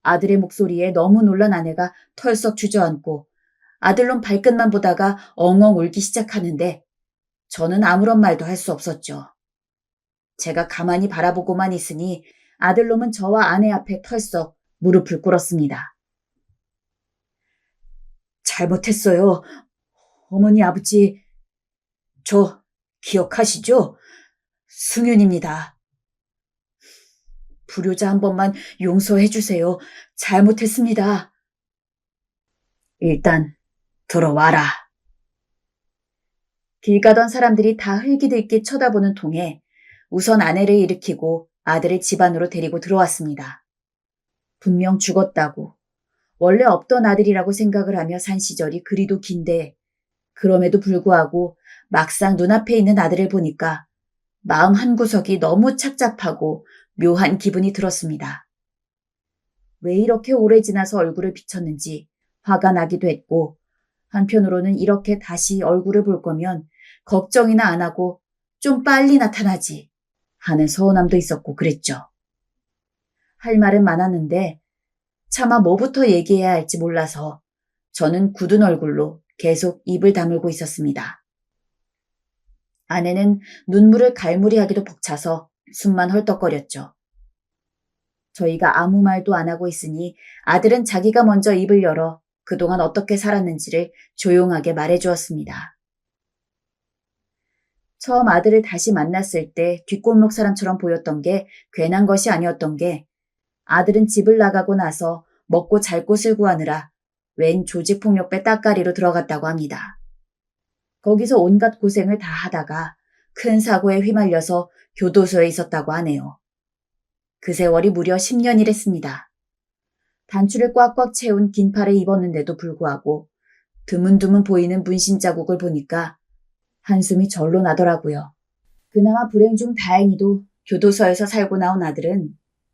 아들의 목소리에 너무 놀란 아내가 털썩 주저앉고 아들놈 발끝만 보다가 엉엉 울기 시작하는데 저는 아무런 말도 할 수 없었죠. 제가 가만히 바라보고만 있으니 아들놈은 저와 아내 앞에 털썩 무릎을 꿇었습니다. 잘못했어요. 어머니, 아버지. 저 기억하시죠? 승윤입니다. 불효자 한 번만 용서해 주세요. 잘못했습니다. 일단 들어와라. 길 가던 사람들이 다 흘기들기 쳐다보는 통에 우선 아내를 일으키고 아들을 집 안으로 데리고 들어왔습니다. 분명 죽었다고 원래 없던 아들이라고 생각을 하며 산 시절이 그리도 긴데 그럼에도 불구하고 막상 눈앞에 있는 아들을 보니까 마음 한구석이 너무 착잡하고 묘한 기분이 들었습니다. 왜 이렇게 오래 지나서 얼굴을 비쳤는지 화가 나기도 했고 한편으로는 이렇게 다시 얼굴을 볼 거면 걱정이나 안 하고 좀 빨리 나타나지 하는 서운함도 있었고 그랬죠. 할 말은 많았는데 차마 뭐부터 얘기해야 할지 몰라서 저는 굳은 얼굴로 계속 입을 다물고 있었습니다. 아내는 눈물을 갈무리하기도 벅차서 숨만 헐떡거렸죠. 저희가 아무 말도 안 하고 있으니 아들은 자기가 먼저 입을 열어 그동안 어떻게 살았는지를 조용하게 말해주었습니다. 처음 아들을 다시 만났을 때 뒷골목 사람처럼 보였던 게 괜한 것이 아니었던 게 아들은 집을 나가고 나서 먹고 잘 곳을 구하느라 웬 조직폭력배 따까리로 들어갔다고 합니다. 거기서 온갖 고생을 다 하다가 큰 사고에 휘말려서 교도소에 있었다고 하네요. 그 세월이 무려 10년이랬습니다. 단추를 꽉꽉 채운 긴 팔을 입었는데도 불구하고 드문드문 보이는 문신 자국을 보니까 한숨이 절로 나더라고요. 그나마 불행 중 다행히도 교도소에서 살고 나온 아들은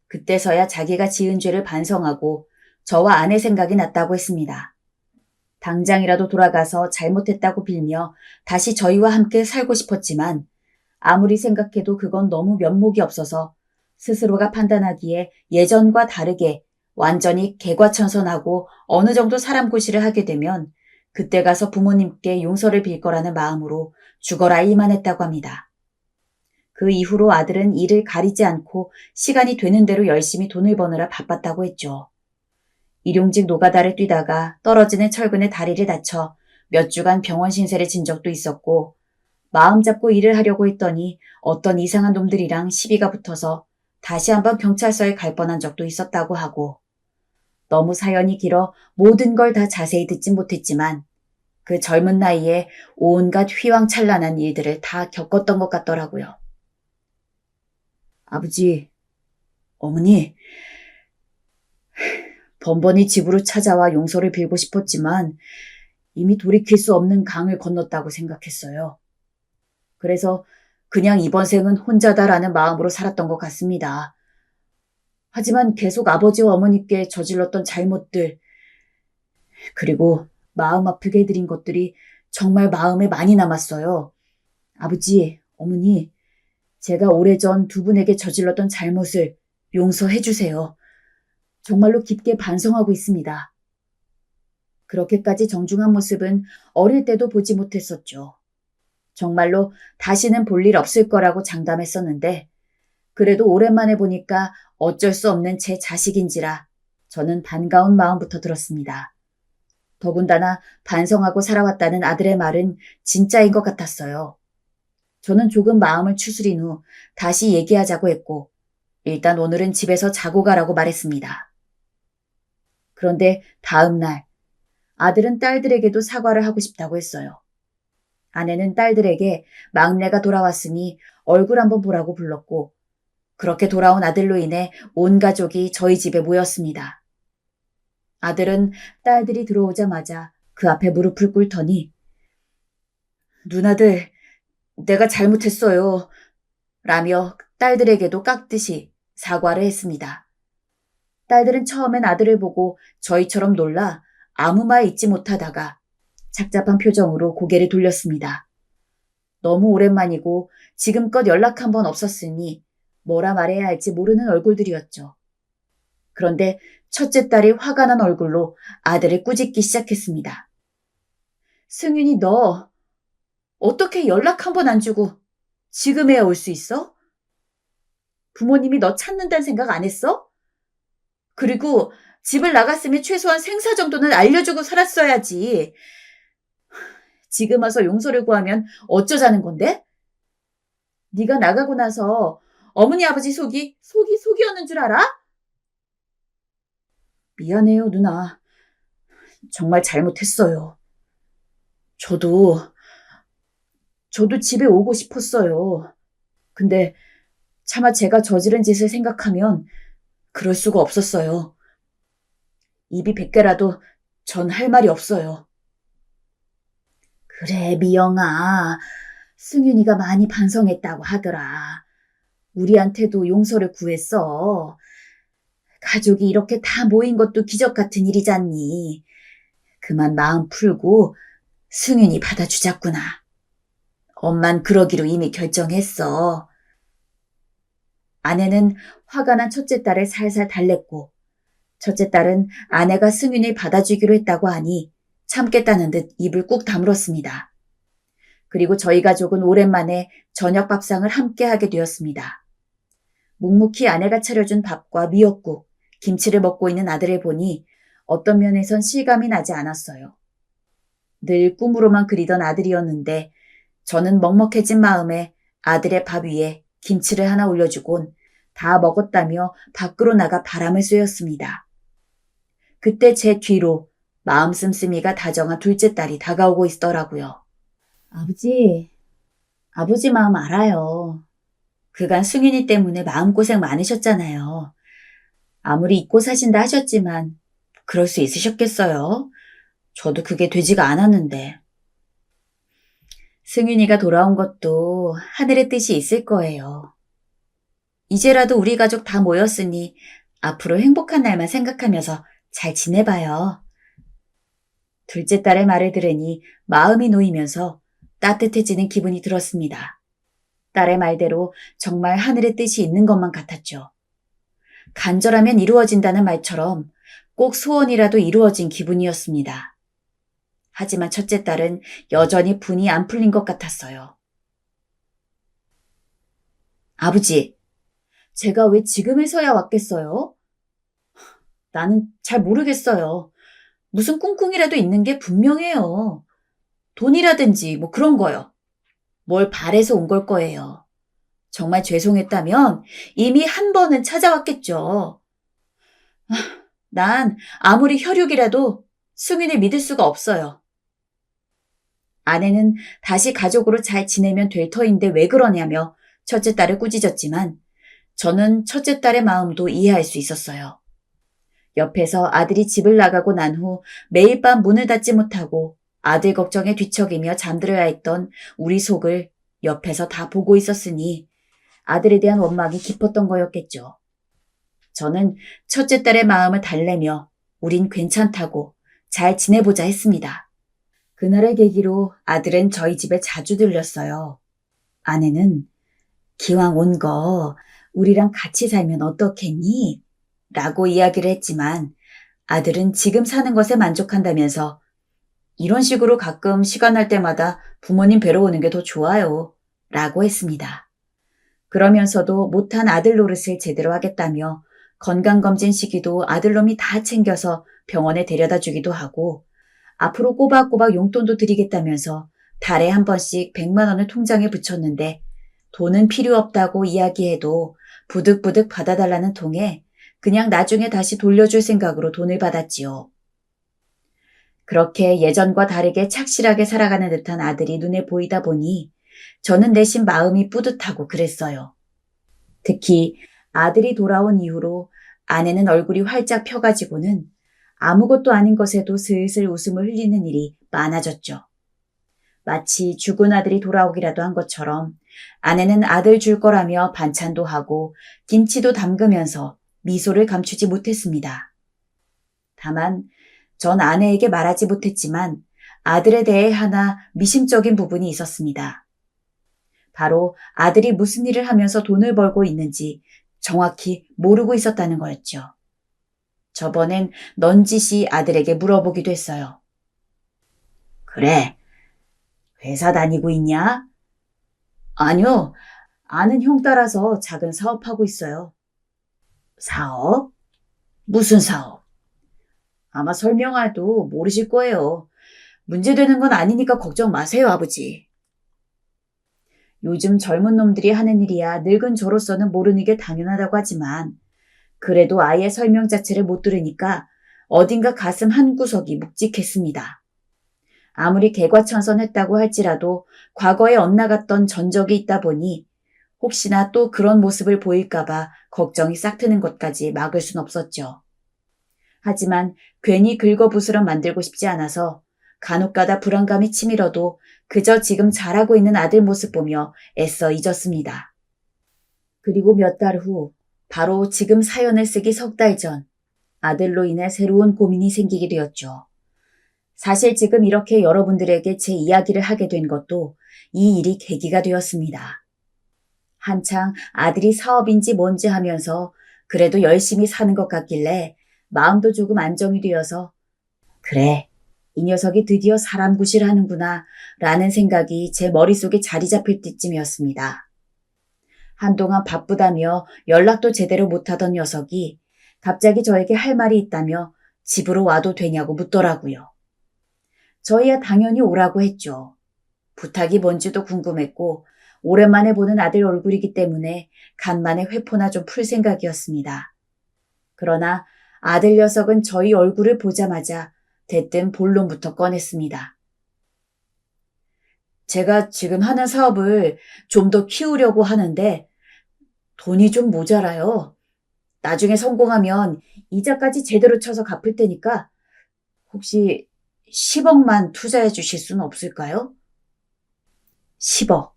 그때서야 자기가 지은 죄를 반성하고 저와 아내 생각이 났다고 했습니다. 당장이라도 돌아가서 잘못했다고 빌며 다시 저희와 함께 살고 싶었지만 아무리 생각해도 그건 너무 면목이 없어서 스스로가 판단하기에 예전과 다르게 완전히 개과천선하고 어느 정도 사람 구실을 하게 되면 그때 가서 부모님께 용서를 빌 거라는 마음으로 죽어라 일만 했다고 합니다. 그 이후로 아들은 일을 가리지 않고 시간이 되는 대로 열심히 돈을 버느라 바빴다고 했죠. 일용직 노가다를 뛰다가 떨어지는 철근에 다리를 다쳐 몇 주간 병원 신세를 진 적도 있었고 마음 잡고 일을 하려고 했더니 어떤 이상한 놈들이랑 시비가 붙어서 다시 한번 경찰서에 갈 뻔한 적도 있었다고 하고, 너무 사연이 길어 모든 걸 다 자세히 듣진 못했지만 그 젊은 나이에 온갖 휘황찬란한 일들을 다 겪었던 것 같더라고요. 아버지, 어머니, 번번이 집으로 찾아와 용서를 빌고 싶었지만 이미 돌이킬 수 없는 강을 건넜다고 생각했어요. 그래서 그냥 이번 생은 혼자다라는 마음으로 살았던 것 같습니다. 하지만 계속 아버지와 어머니께 저질렀던 잘못들, 그리고 마음 아프게 해드린 것들이 정말 마음에 많이 남았어요. 아버지, 어머니, 제가 오래전 두 분에게 저질렀던 잘못을 용서해 주세요. 정말로 깊게 반성하고 있습니다. 그렇게까지 정중한 모습은 어릴 때도 보지 못했었죠. 정말로 다시는 볼 일 없을 거라고 장담했었는데, 그래도 오랜만에 보니까 어쩔 수 없는 제 자식인지라 저는 반가운 마음부터 들었습니다. 더군다나 반성하고 살아왔다는 아들의 말은 진짜인 것 같았어요. 저는 조금 마음을 추스린 후 다시 얘기하자고 했고, 일단 오늘은 집에서 자고 가라고 말했습니다. 그런데 다음 날, 아들은 딸들에게도 사과를 하고 싶다고 했어요. 아내는 딸들에게 막내가 돌아왔으니 얼굴 한번 보라고 불렀고, 그렇게 돌아온 아들로 인해 온 가족이 저희 집에 모였습니다. 아들은 딸들이 들어오자마자 그 앞에 무릎을 꿇더니, 누나들, 내가 잘못했어요. 라며 딸들에게도 깍듯이 사과를 했습니다. 딸들은 처음엔 아들을 보고 저희처럼 놀라 아무 말 잊지 못하다가 착잡한 표정으로 고개를 돌렸습니다. 너무 오랜만이고 지금껏 연락 한 번 없었으니 뭐라 말해야 할지 모르는 얼굴들이었죠. 그런데 첫째 딸이 화가 난 얼굴로 아들을 꾸짖기 시작했습니다. 승윤이, 너 어떻게 연락 한 번 안 주고 지금에야 올 수 있어? 부모님이 너 찾는다는 생각 안 했어? 그리고 집을 나갔으면 최소한 생사 정도는 알려주고 살았어야지. 지금 와서 용서를 구하면 어쩌자는 건데? 네가 나가고 나서 어머니 아버지 속이었는 줄 알아? 미안해요, 누나. 정말 잘못했어요. 저도 집에 오고 싶었어요. 근데 차마 제가 저지른 짓을 생각하면 그럴 수가 없었어요. 입이 100개라도 전 할 말이 없어요. 그래, 미영아. 승윤이가 많이 반성했다고 하더라. 우리한테도 용서를 구했어. 가족이 이렇게 다 모인 것도 기적 같은 일이잖니. 그만 마음 풀고 승윤이 받아주자꾸나. 엄만 그러기로 이미 결정했어. 아내는 화가 난 첫째 딸을 살살 달랬고, 첫째 딸은 아내가 승윤을 받아주기로 했다고 하니 참겠다는 듯 입을 꾹 다물었습니다. 그리고 저희 가족은 오랜만에 저녁 밥상을 함께 하게 되었습니다. 묵묵히 아내가 차려준 밥과 미역국, 김치를 먹고 있는 아들을 보니 어떤 면에선 실감이 나지 않았어요. 늘 꿈으로만 그리던 아들이었는데 저는 먹먹해진 마음에 아들의 밥 위에 김치를 하나 올려주곤 다 먹었다며 밖으로 나가 바람을 쐬었습니다. 그때 제 뒤로 마음 씀씀이가 다정한 둘째 딸이 다가오고 있더라고요. 아버지 마음 알아요. 그간 승윤이 때문에 마음고생 많으셨잖아요. 아무리 잊고 사신다 하셨지만 그럴 수 있으셨겠어요? 저도 그게 되지가 않았는데. 승윤이가 돌아온 것도 하늘의 뜻이 있을 거예요. 이제라도 우리 가족 다 모였으니 앞으로 행복한 날만 생각하면서 잘 지내봐요. 둘째 딸의 말을 들으니 마음이 놓이면서 따뜻해지는 기분이 들었습니다. 딸의 말대로 정말 하늘의 뜻이 있는 것만 같았죠. 간절하면 이루어진다는 말처럼 꼭 소원이라도 이루어진 기분이었습니다. 하지만 첫째 딸은 여전히 분이 안 풀린 것 같았어요. 아버지, 제가 왜 지금에서야 왔겠어요? 나는 잘 모르겠어요. 무슨 꿍꿍이라도 있는 게 분명해요. 돈이라든지 뭐 그런 거요. 뭘 바래서 온 걸 거예요. 정말 죄송했다면 이미 한 번은 찾아왔겠죠. 난 아무리 혈육이라도 수민을 믿을 수가 없어요. 아내는 다시 가족으로 잘 지내면 될 터인데 왜 그러냐며 첫째 딸을 꾸짖었지만 저는 첫째 딸의 마음도 이해할 수 있었어요. 옆에서 아들이 집을 나가고 난 후 매일 밤 문을 닫지 못하고 아들 걱정에 뒤척이며 잠들어야 했던 우리 속을 옆에서 다 보고 있었으니 아들에 대한 원망이 깊었던 거였겠죠. 저는 첫째 딸의 마음을 달래며 우린 괜찮다고 잘 지내보자 했습니다. 그날을 계기로 아들은 저희 집에 자주 들렸어요. 아내는 기왕 온 거 우리랑 같이 살면 어떻겠니? 라고 이야기를 했지만 아들은 지금 사는 것에 만족한다면서 이런 식으로 가끔 시간 날 때마다 부모님 뵈러 오는 게 더 좋아요. 라고 했습니다. 그러면서도 못한 아들 노릇을 제대로 하겠다며 건강검진 시기도 아들놈이 다 챙겨서 병원에 데려다 주기도 하고 앞으로 꼬박꼬박 용돈도 드리겠다면서 달에 한 번씩 100만 원을 통장에 붙였는데 돈은 필요 없다고 이야기해도 부득부득 받아달라는 통에 그냥 나중에 다시 돌려줄 생각으로 돈을 받았지요. 그렇게 예전과 다르게 착실하게 살아가는 듯한 아들이 눈에 보이다 보니 저는 내심 마음이 뿌듯하고 그랬어요. 특히 아들이 돌아온 이후로 아내는 얼굴이 활짝 펴가지고는 아무것도 아닌 것에도 슬슬 웃음을 흘리는 일이 많아졌죠. 마치 죽은 아들이 돌아오기라도 한 것처럼 아내는 아들 줄 거라며 반찬도 하고 김치도 담그면서 미소를 감추지 못했습니다. 다만 전 아내에게 말하지 못했지만 아들에 대해 하나 미심적인 부분이 있었습니다. 바로 아들이 무슨 일을 하면서 돈을 벌고 있는지 정확히 모르고 있었다는 거였죠. 저번엔 넌지시 아들에게 물어보기도 했어요. 그래, 회사 다니고 있냐? 아니요, 아는 형 따라서 작은 사업하고 있어요. 사업? 무슨 사업? 아마 설명해도 모르실 거예요. 문제되는 건 아니니까 걱정 마세요, 아버지. 요즘 젊은 놈들이 하는 일이야 늙은 저로서는 모르는 게 당연하다고 하지만 그래도 아예 설명 자체를 못 들으니까 어딘가 가슴 한구석이 묵직했습니다. 아무리 개과천선했다고 할지라도 과거에 엇나갔던 전적이 있다 보니 혹시나 또 그런 모습을 보일까봐 걱정이 싹트는 것까지 막을 순 없었죠. 하지만 괜히 긁어부스럼 만들고 싶지 않아서 간혹가다 불안감이 치밀어도 그저 지금 잘하고 있는 아들 모습 보며 애써 잊었습니다. 그리고 몇 달 후 바로 지금 사연을 쓰기 석 달 전 아들로 인해 새로운 고민이 생기게 되었죠. 사실 지금 이렇게 여러분들에게 제 이야기를 하게 된 것도 이 일이 계기가 되었습니다. 한창 아들이 사업인지 뭔지 하면서 그래도 열심히 사는 것 같길래 마음도 조금 안정이 되어서 그래, 이 녀석이 드디어 사람 구실하는구나 라는 생각이 제 머릿속에 자리 잡힐 때쯤이었습니다. 한동안 바쁘다며 연락도 제대로 못하던 녀석이 갑자기 저에게 할 말이 있다며 집으로 와도 되냐고 묻더라고요. 저희야 당연히 오라고 했죠. 부탁이 뭔지도 궁금했고 오랜만에 보는 아들 얼굴이기 때문에 간만에 회포나 좀 풀 생각이었습니다. 그러나 아들 녀석은 저희 얼굴을 보자마자 대뜸 본론부터 꺼냈습니다. 제가 지금 하는 사업을 좀 더 키우려고 하는데 돈이 좀 모자라요. 나중에 성공하면 이자까지 제대로 쳐서 갚을 테니까 혹시 10억만 투자해 주실 수는 없을까요? 10억.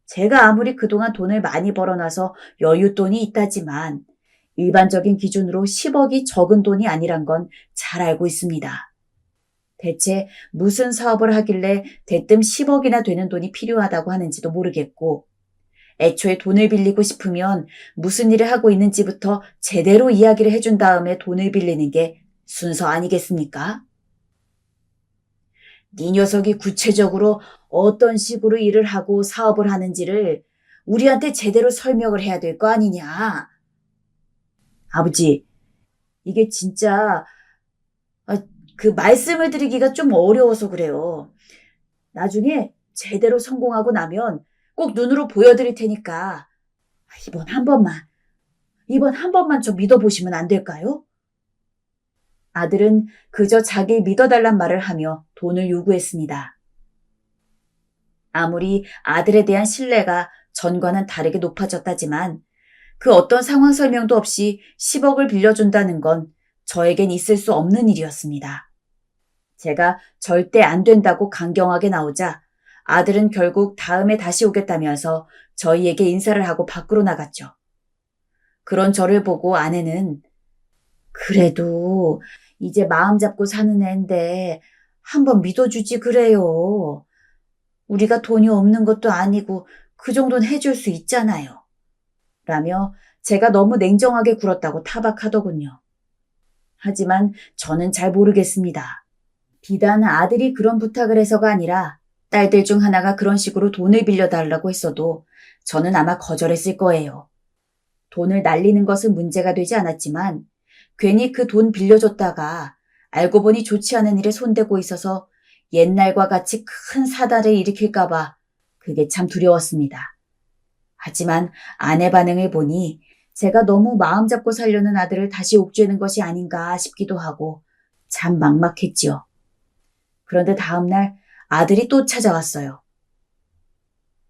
제가 아무리 그동안 돈을 많이 벌어놔서 여윳돈이 있다지만 일반적인 기준으로 10억이 적은 돈이 아니란 건 잘 알고 있습니다. 대체 무슨 사업을 하길래 대뜸 10억이나 되는 돈이 필요하다고 하는지도 모르겠고 애초에 돈을 빌리고 싶으면 무슨 일을 하고 있는지부터 제대로 이야기를 해준 다음에 돈을 빌리는 게 순서 아니겠습니까? 네 녀석이 구체적으로 어떤 식으로 일을 하고 사업을 하는지를 우리한테 제대로 설명을 해야 될 거 아니냐. 아버지, 이게 진짜 그 말씀을 드리기가 좀 어려워서 그래요. 나중에 제대로 성공하고 나면 꼭 눈으로 보여드릴 테니까 이번 한 번만 좀 믿어보시면 안 될까요? 아들은 그저 자기 믿어달란 말을 하며 돈을 요구했습니다. 아무리 아들에 대한 신뢰가 전과는 다르게 높아졌다지만 그 어떤 상황 설명도 없이 10억을 빌려준다는 건 저에겐 있을 수 없는 일이었습니다. 제가 절대 안 된다고 강경하게 나오자 아들은 결국 다음에 다시 오겠다면서 저희에게 인사를 하고 밖으로 나갔죠. 그런 저를 보고 아내는 그래도 이제 마음 잡고 사는 애인데 한번 믿어주지 그래요. 우리가 돈이 없는 것도 아니고 그 정도는 해줄 수 있잖아요. 라며 제가 너무 냉정하게 굴었다고 타박하더군요. 하지만 저는 잘 모르겠습니다. 비단 아들이 그런 부탁을 해서가 아니라 딸들 중 하나가 그런 식으로 돈을 빌려달라고 했어도 저는 아마 거절했을 거예요. 돈을 날리는 것은 문제가 되지 않았지만 괜히 그 돈 빌려줬다가 알고 보니 좋지 않은 일에 손대고 있어서 옛날과 같이 큰 사달을 일으킬까봐 그게 참 두려웠습니다. 하지만 아내 반응을 보니 제가 너무 마음 잡고 살려는 아들을 다시 옥죄는 것이 아닌가 싶기도 하고 참 막막했지요. 그런데 다음날 아들이 또 찾아왔어요.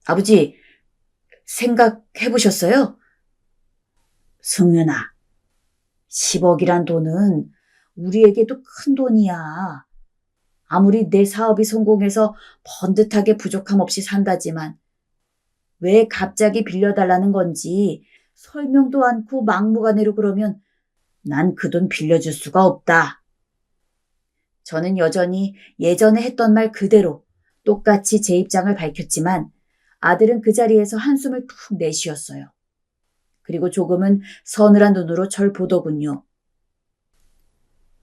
아버지, 생각해보셨어요? 승윤아, 10억이란 돈은 우리에게도 큰 돈이야. 아무리 내 사업이 성공해서 번듯하게 부족함 없이 산다지만 왜 갑자기 빌려달라는 건지 설명도 않고 막무가내로 그러면 난 그 돈 빌려줄 수가 없다. 저는 여전히 예전에 했던 말 그대로 똑같이 제 입장을 밝혔지만 아들은 그 자리에서 한숨을 푹 내쉬었어요. 그리고 조금은 서늘한 눈으로 절 보더군요.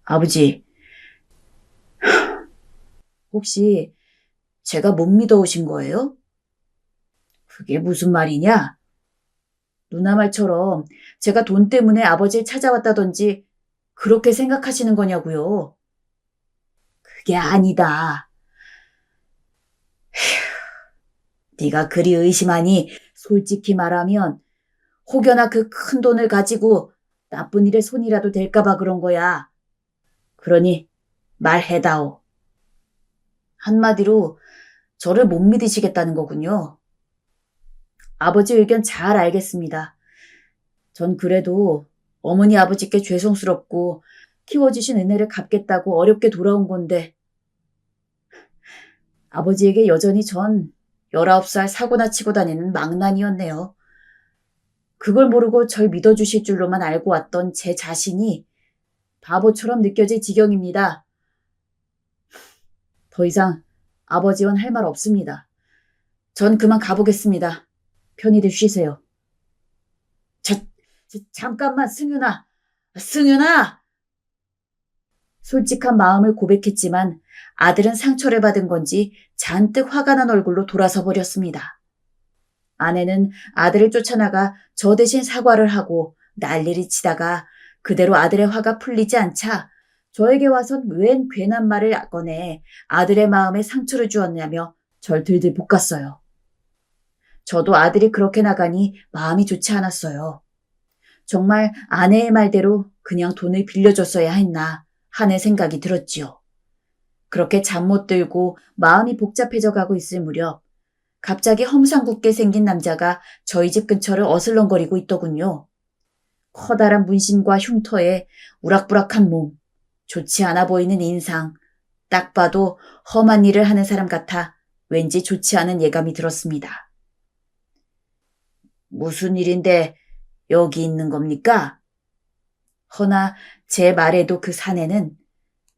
아버지, 혹시 제가 못 믿어오신 거예요? 그게 무슨 말이냐? 누나 말처럼 제가 돈 때문에 아버지를 찾아왔다든지 그렇게 생각하시는 거냐고요? 그게 아니다. 네가 그리 의심하니 솔직히 말하면 혹여나 그 큰 돈을 가지고 나쁜 일에 손이라도 될까봐 그런 거야. 그러니 말해다오. 한마디로 저를 못 믿으시겠다는 거군요. 아버지 의견 잘 알겠습니다. 전 그래도 어머니 아버지께 죄송스럽고 키워주신 은혜를 갚겠다고 어렵게 돌아온 건데 아버지에게 여전히 전 19살 사고나 치고 다니는 망난이었네요. 그걸 모르고 절 믿어주실 줄로만 알고 왔던 제 자신이 바보처럼 느껴질 지경입니다. 더 이상 아버지와는 할 말 없습니다. 전 그만 가보겠습니다. 편히들 쉬세요. 잠깐만, 승윤아! 승윤아! 솔직한 마음을 고백했지만 아들은 상처를 받은 건지 잔뜩 화가 난 얼굴로 돌아서 버렸습니다. 아내는 아들을 쫓아나가 저 대신 사과를 하고 난리를 치다가 그대로 아들의 화가 풀리지 않자 저에게 와선 웬 괜한 말을 꺼내 아들의 마음에 상처를 주었냐며 절 들들 볶았어요. 저도 아들이 그렇게 나가니 마음이 좋지 않았어요. 정말 아내의 말대로 그냥 돈을 빌려줬어야 했나 하는 생각이 들었지요. 그렇게 잠 못 들고 마음이 복잡해져 가고 있을 무렵 갑자기 험상궂게 생긴 남자가 저희 집 근처를 어슬렁거리고 있더군요. 커다란 문신과 흉터에 우락부락한 몸, 좋지 않아 보이는 인상, 딱 봐도 험한 일을 하는 사람 같아 왠지 좋지 않은 예감이 들었습니다. 무슨 일인데 여기 있는 겁니까? 허나 제 말에도 그 사내는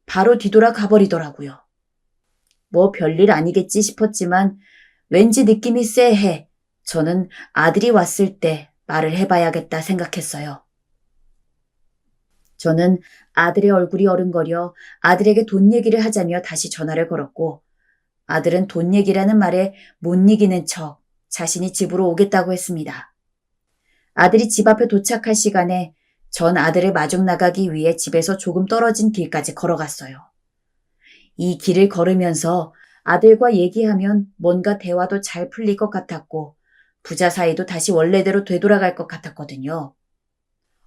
바로 뒤돌아 가버리더라고요. 뭐 별일 아니겠지 싶었지만 왠지 느낌이 쎄해 저는 아들이 왔을 때 말을 해봐야겠다 생각했어요. 저는 아들의 얼굴이 어른거려 아들에게 돈 얘기를 하자며 다시 전화를 걸었고 아들은 돈 얘기라는 말에 못 이기는 척 자신이 집으로 오겠다고 했습니다. 아들이 집 앞에 도착할 시간에 전 아들을 마중 나가기 위해 집에서 조금 떨어진 길까지 걸어갔어요. 이 길을 걸으면서 아들과 얘기하면 뭔가 대화도 잘 풀릴 것 같았고 부자 사이도 다시 원래대로 되돌아갈 것 같았거든요.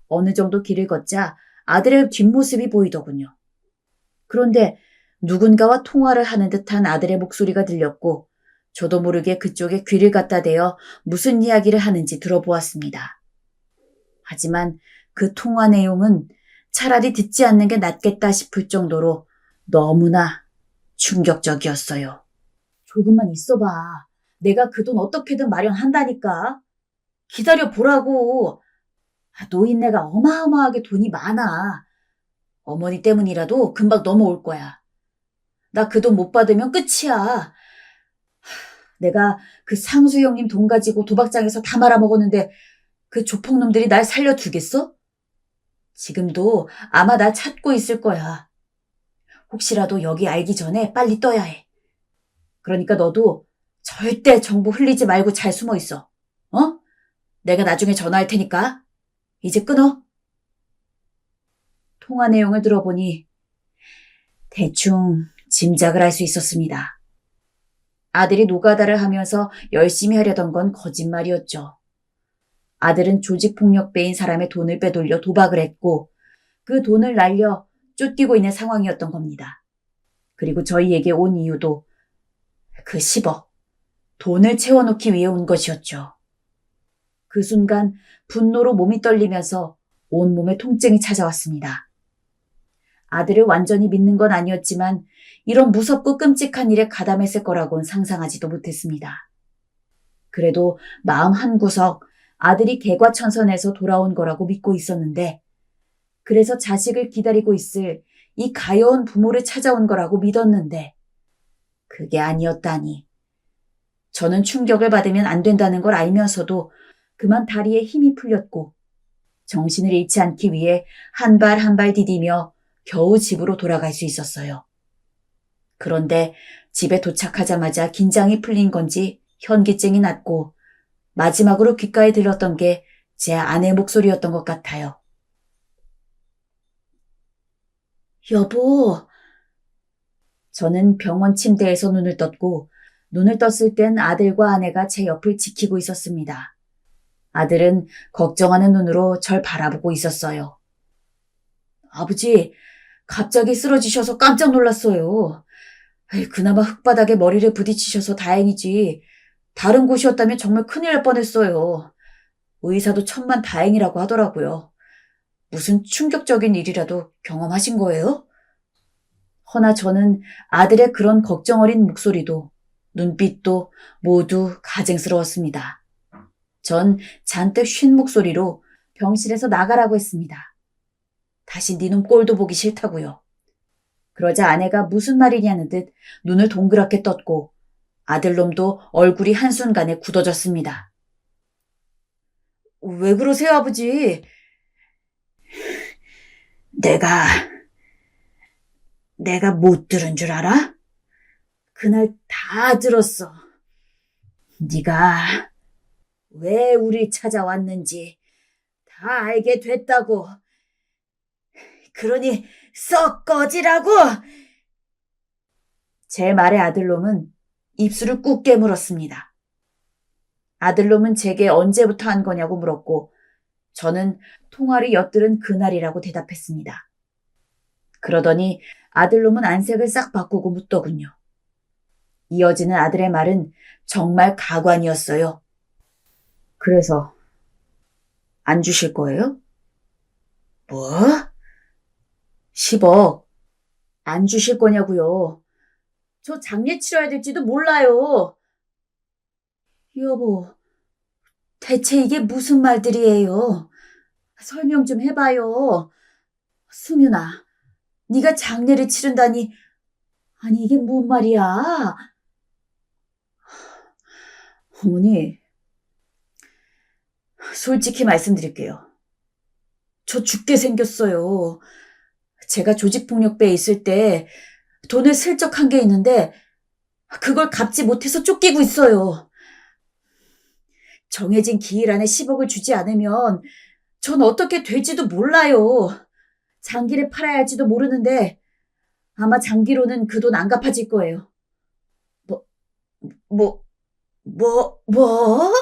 어느 정도 길을 걷자 아들의 뒷모습이 보이더군요. 그런데 누군가와 통화를 하는 듯한 아들의 목소리가 들렸고 저도 모르게 그쪽에 귀를 갖다 대어 무슨 이야기를 하는지 들어보았습니다. 하지만 그 통화 내용은 차라리 듣지 않는 게 낫겠다 싶을 정도로 너무나 충격적이었어요. 조금만 있어봐. 내가 그 돈 어떻게든 마련한다니까. 기다려 보라고. 노인네가 어마어마하게 돈이 많아. 어머니 때문이라도 금방 넘어올 거야. 나 그 돈 못 받으면 끝이야. 내가 그 상수 형님 돈 가지고 도박장에서 다 말아먹었는데 그 조폭놈들이 날 살려두겠어? 지금도 아마 날 찾고 있을 거야. 혹시라도 여기 알기 전에 빨리 떠야 해. 그러니까 너도 절대 정보 흘리지 말고 잘 숨어 있어. 어? 내가 나중에 전화할 테니까. 이제 끊어. 통화 내용을 들어보니 대충 짐작을 할 수 있었습니다. 아들이 노가다를 하면서 열심히 하려던 건 거짓말이었죠. 아들은 조직폭력배인 사람의 돈을 빼돌려 도박을 했고 그 돈을 날려 쫓기고 있는 상황이었던 겁니다. 그리고 저희에게 온 이유도 그 10억, 돈을 채워놓기 위해 온 것이었죠. 그 순간 분노로 몸이 떨리면서 온몸에 통증이 찾아왔습니다. 아들을 완전히 믿는 건 아니었지만 이런 무섭고 끔찍한 일에 가담했을 거라고는 상상하지도 못했습니다. 그래도 마음 한구석 아들이 개과천선해서 돌아온 거라고 믿고 있었는데 그래서 자식을 기다리고 있을 이 가여운 부모를 찾아온 거라고 믿었는데 그게 아니었다니. 저는 충격을 받으면 안 된다는 걸 알면서도 그만 다리에 힘이 풀렸고 정신을 잃지 않기 위해 한 발 한 발 디디며 겨우 집으로 돌아갈 수 있었어요. 그런데 집에 도착하자마자 긴장이 풀린 건지 현기증이 났고 마지막으로 귓가에 들렸던 게 제 아내 목소리였던 것 같아요. 여보. 저는 병원 침대에서 눈을 떴고 눈을 떴을 땐 아들과 아내가 제 옆을 지키고 있었습니다. 아들은 걱정하는 눈으로 절 바라보고 있었어요. 아버지, 갑자기 쓰러지셔서 깜짝 놀랐어요. 그나마 흙바닥에 머리를 부딪히셔서 다행이지. 다른 곳이었다면 정말 큰일 날 뻔했어요. 의사도 천만 다행이라고 하더라고요. 무슨 충격적인 일이라도 경험하신 거예요? 허나 저는 아들의 그런 걱정 어린 목소리도 눈빛도 모두 가증스러웠습니다. 전 잔뜩 쉰 목소리로 병실에서 나가라고 했습니다. 다시 네 놈 꼴도 보기 싫다고요. 그러자 아내가 무슨 말이냐는 듯 눈을 동그랗게 떴고 아들놈도 얼굴이 한순간에 굳어졌습니다. 왜 그러세요, 아버지? 내가 못 들은 줄 알아? 그날 다 들었어. 네가 왜 우리 찾아왔는지 다 알게 됐다고. 그러니 썩 꺼지라고! 제 말에 아들놈은 입술을 꾹 깨물었습니다. 아들놈은 제게 언제부터 한 거냐고 물었고 저는 통화를 엿들은 그날이라고 대답했습니다. 그러더니 아들놈은 안색을 싹 바꾸고 묻더군요. 이어지는 아들의 말은 정말 가관이었어요. 그래서 안 주실 거예요? 뭐? 10억 안 주실 거냐고요. 저 장례 치러야 될지도 몰라요. 여보, 대체 이게 무슨 말들이에요? 설명 좀 해봐요. 수민아, 네가 장례를 치른다니. 아니 이게 뭔 말이야? 어머니, 솔직히 말씀드릴게요. 저 죽게 생겼어요. 제가 조직폭력배에 있을 때 돈을 슬쩍 한 게 있는데 그걸 갚지 못해서 쫓기고 있어요. 정해진 기일 안에 10억을 주지 않으면 전 어떻게 될지도 몰라요. 장기를 팔아야 할지도 모르는데 아마 장기로는 그 돈 안 갚아질 거예요. 뭐, 뭐?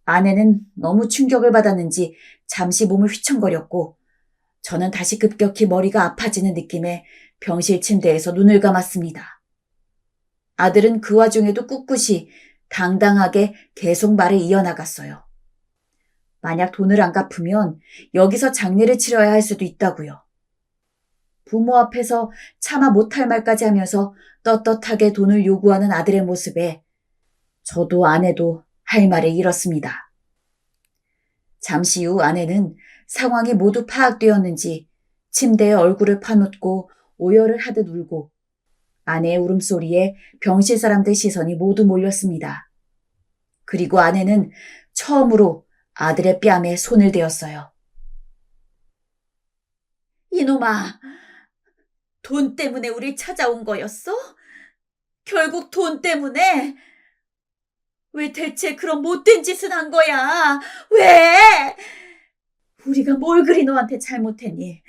아내는 너무 충격을 받았는지 잠시 몸을 휘청거렸고 저는 다시 급격히 머리가 아파지는 느낌에 병실 침대에서 눈을 감았습니다. 아들은 그 와중에도 꿋꿋이 당당하게 계속 말을 이어나갔어요. 만약 돈을 안 갚으면 여기서 장례를 치러야 할 수도 있다고요. 부모 앞에서 차마 못할 말까지 하면서 떳떳하게 돈을 요구하는 아들의 모습에 저도 아내도 할 말을 잃었습니다. 잠시 후 아내는 상황이 모두 파악되었는지 침대에 얼굴을 파묻고 오열을 하듯 울고 아내의 울음소리에 병실 사람들 시선이 모두 몰렸습니다. 그리고 아내는 처음으로 아들의 뺨에 손을 대었어요. 이놈아, 돈 때문에 우리 찾아온 거였어? 결국 돈 때문에? 왜 대체 그런 못된 짓을 한 거야? 왜? 우리가 뭘 그리 너한테 잘못했니?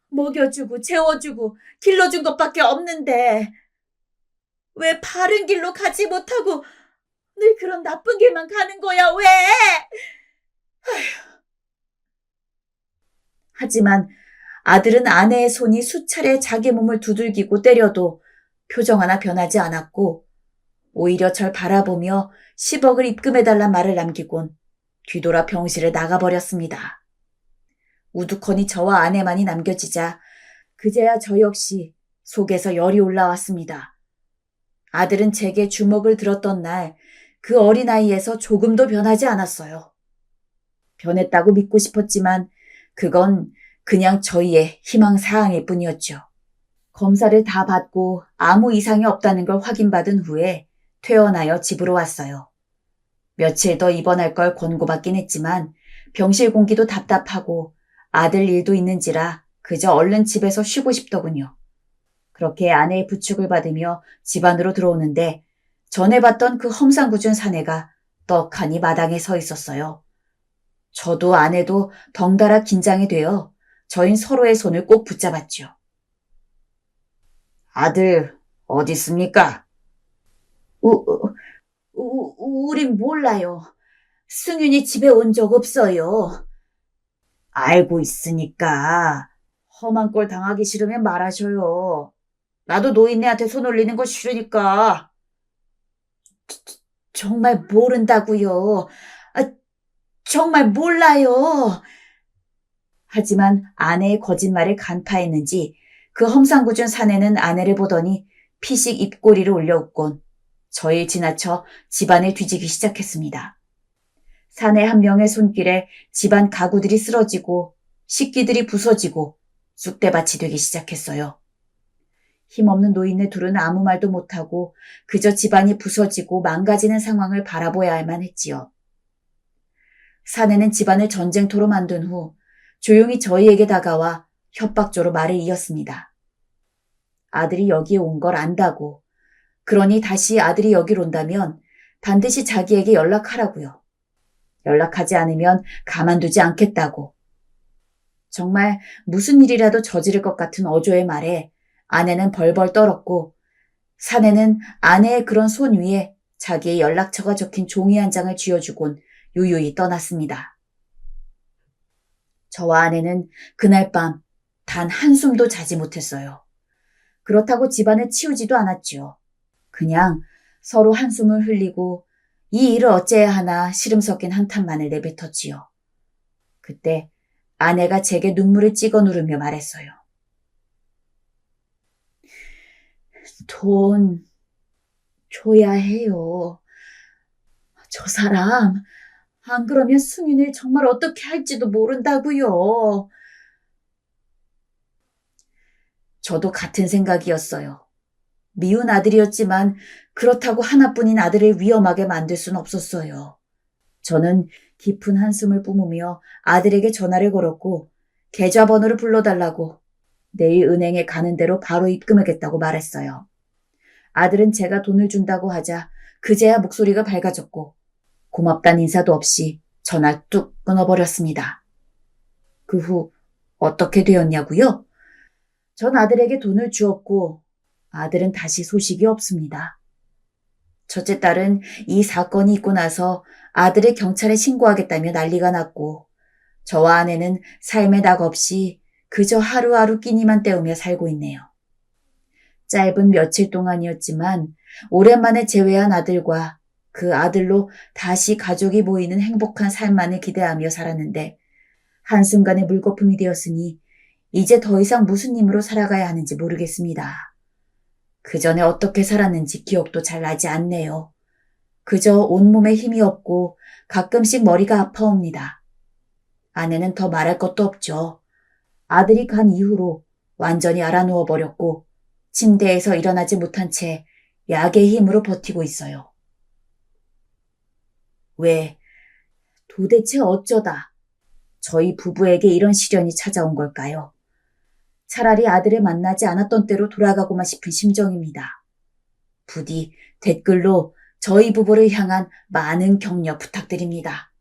먹여주고 재워주고 길러준 것밖에 없는데 왜 바른 길로 가지 못하고 늘 그런 나쁜 길만 가는 거야? 왜? 하지만 아들은 아내의 손이 수차례 자기 몸을 두들기고 때려도 표정 하나 변하지 않았고 오히려 절 바라보며 10억을 입금해달란 말을 남기곤 뒤돌아 병실을 나가버렸습니다. 우두커니 저와 아내만이 남겨지자 그제야 저 역시 속에서 열이 올라왔습니다. 아들은 제게 주먹을 들었던 날 그 어린아이에서 조금도 변하지 않았어요. 변했다고 믿고 싶었지만 그건 그냥 저희의 희망사항일 뿐이었죠. 검사를 다 받고 아무 이상이 없다는 걸 확인받은 후에 퇴원하여 집으로 왔어요. 며칠 더 입원할 걸 권고받긴 했지만 병실 공기도 답답하고 아들 일도 있는지라 그저 얼른 집에서 쉬고 싶더군요. 그렇게 아내의 부축을 받으며 집 안으로 들어오는데 전에 봤던 그 험상궂은 사내가 떡하니 마당에 서 있었어요. 저도 아내도 덩달아 긴장이 되어 저흰 서로의 손을 꼭 붙잡았죠. 아들, 어디 있습니까? 우린 몰라요. 승윤이 집에 온 적 없어요. 알고 있으니까 험한 꼴 당하기 싫으면 말하셔요. 나도 노인네한테 손 올리는 거 싫으니까. 정말 모른다고요. 정말 몰라요. 하지만 아내의 거짓말을 간파했는지 그 험상궂은 사내는 아내를 보더니 피식 입꼬리를 올려웃곤 저를 지나쳐 집안을 뒤지기 시작했습니다. 사내 한 명의 손길에 집안 가구들이 쓰러지고 식기들이 부서지고 쑥대밭이 되기 시작했어요. 힘없는 노인네 둘은 아무 말도 못하고 그저 집안이 부서지고 망가지는 상황을 바라보아야만 했지요. 사내는 집안을 전쟁터로 만든 후 조용히 저희에게 다가와 협박조로 말을 이었습니다. 아들이 여기에 온 걸 안다고. 그러니 다시 아들이 여길 온다면 반드시 자기에게 연락하라고요. 연락하지 않으면 가만두지 않겠다고. 정말 무슨 일이라도 저지를 것 같은 어조의 말에 아내는 벌벌 떨었고 사내는 아내의 그런 손 위에 자기의 연락처가 적힌 종이 한 장을 쥐어주곤 유유히 떠났습니다. 저와 아내는 그날 밤 단 한숨도 자지 못했어요. 그렇다고 집안을 치우지도 않았지요. 그냥 서로 한숨을 흘리고 이 일을 어째야 하나 시름 섞인 한탄만을 내뱉었지요. 그때 아내가 제게 눈물을 찍어 누르며 말했어요. 돈 줘야 해요. 저 사람 안 그러면 승윤을 정말 어떻게 할지도 모른다고요. 저도 같은 생각이었어요. 미운 아들이었지만 그렇다고 하나뿐인 아들을 위험하게 만들 순 없었어요. 저는 깊은 한숨을 뿜으며 아들에게 전화를 걸었고 계좌번호를 불러달라고 내일 은행에 가는 대로 바로 입금하겠다고 말했어요. 아들은 제가 돈을 준다고 하자 그제야 목소리가 밝아졌고 고맙단 인사도 없이 전화를 뚝 끊어버렸습니다. 그 후 어떻게 되었냐고요? 전 아들에게 돈을 주었고 아들은 다시 소식이 없습니다. 첫째 딸은 이 사건이 있고 나서 아들을 경찰에 신고하겠다며 난리가 났고, 저와 아내는 삶의 낙 없이 그저 하루하루 끼니만 때우며 살고 있네요. 짧은 며칠 동안이었지만 오랜만에 재회한 아들과 그 아들로 다시 가족이 모이는 행복한 삶만을 기대하며 살았는데, 한순간에 물거품이 되었으니 이제 더 이상 무슨 힘으로 살아가야 하는지 모르겠습니다. 그 전에 어떻게 살았는지 기억도 잘 나지 않네요. 그저 온몸에 힘이 없고 가끔씩 머리가 아파옵니다. 아내는 더 말할 것도 없죠. 아들이 간 이후로 완전히 알아누워 버렸고 침대에서 일어나지 못한 채 약의 힘으로 버티고 있어요. 왜, 도대체 어쩌다 저희 부부에게 이런 시련이 찾아온 걸까요? 차라리 아들을 만나지 않았던 때로 돌아가고만 싶은 심정입니다. 부디 댓글로 저희 부부를 향한 많은 격려 부탁드립니다.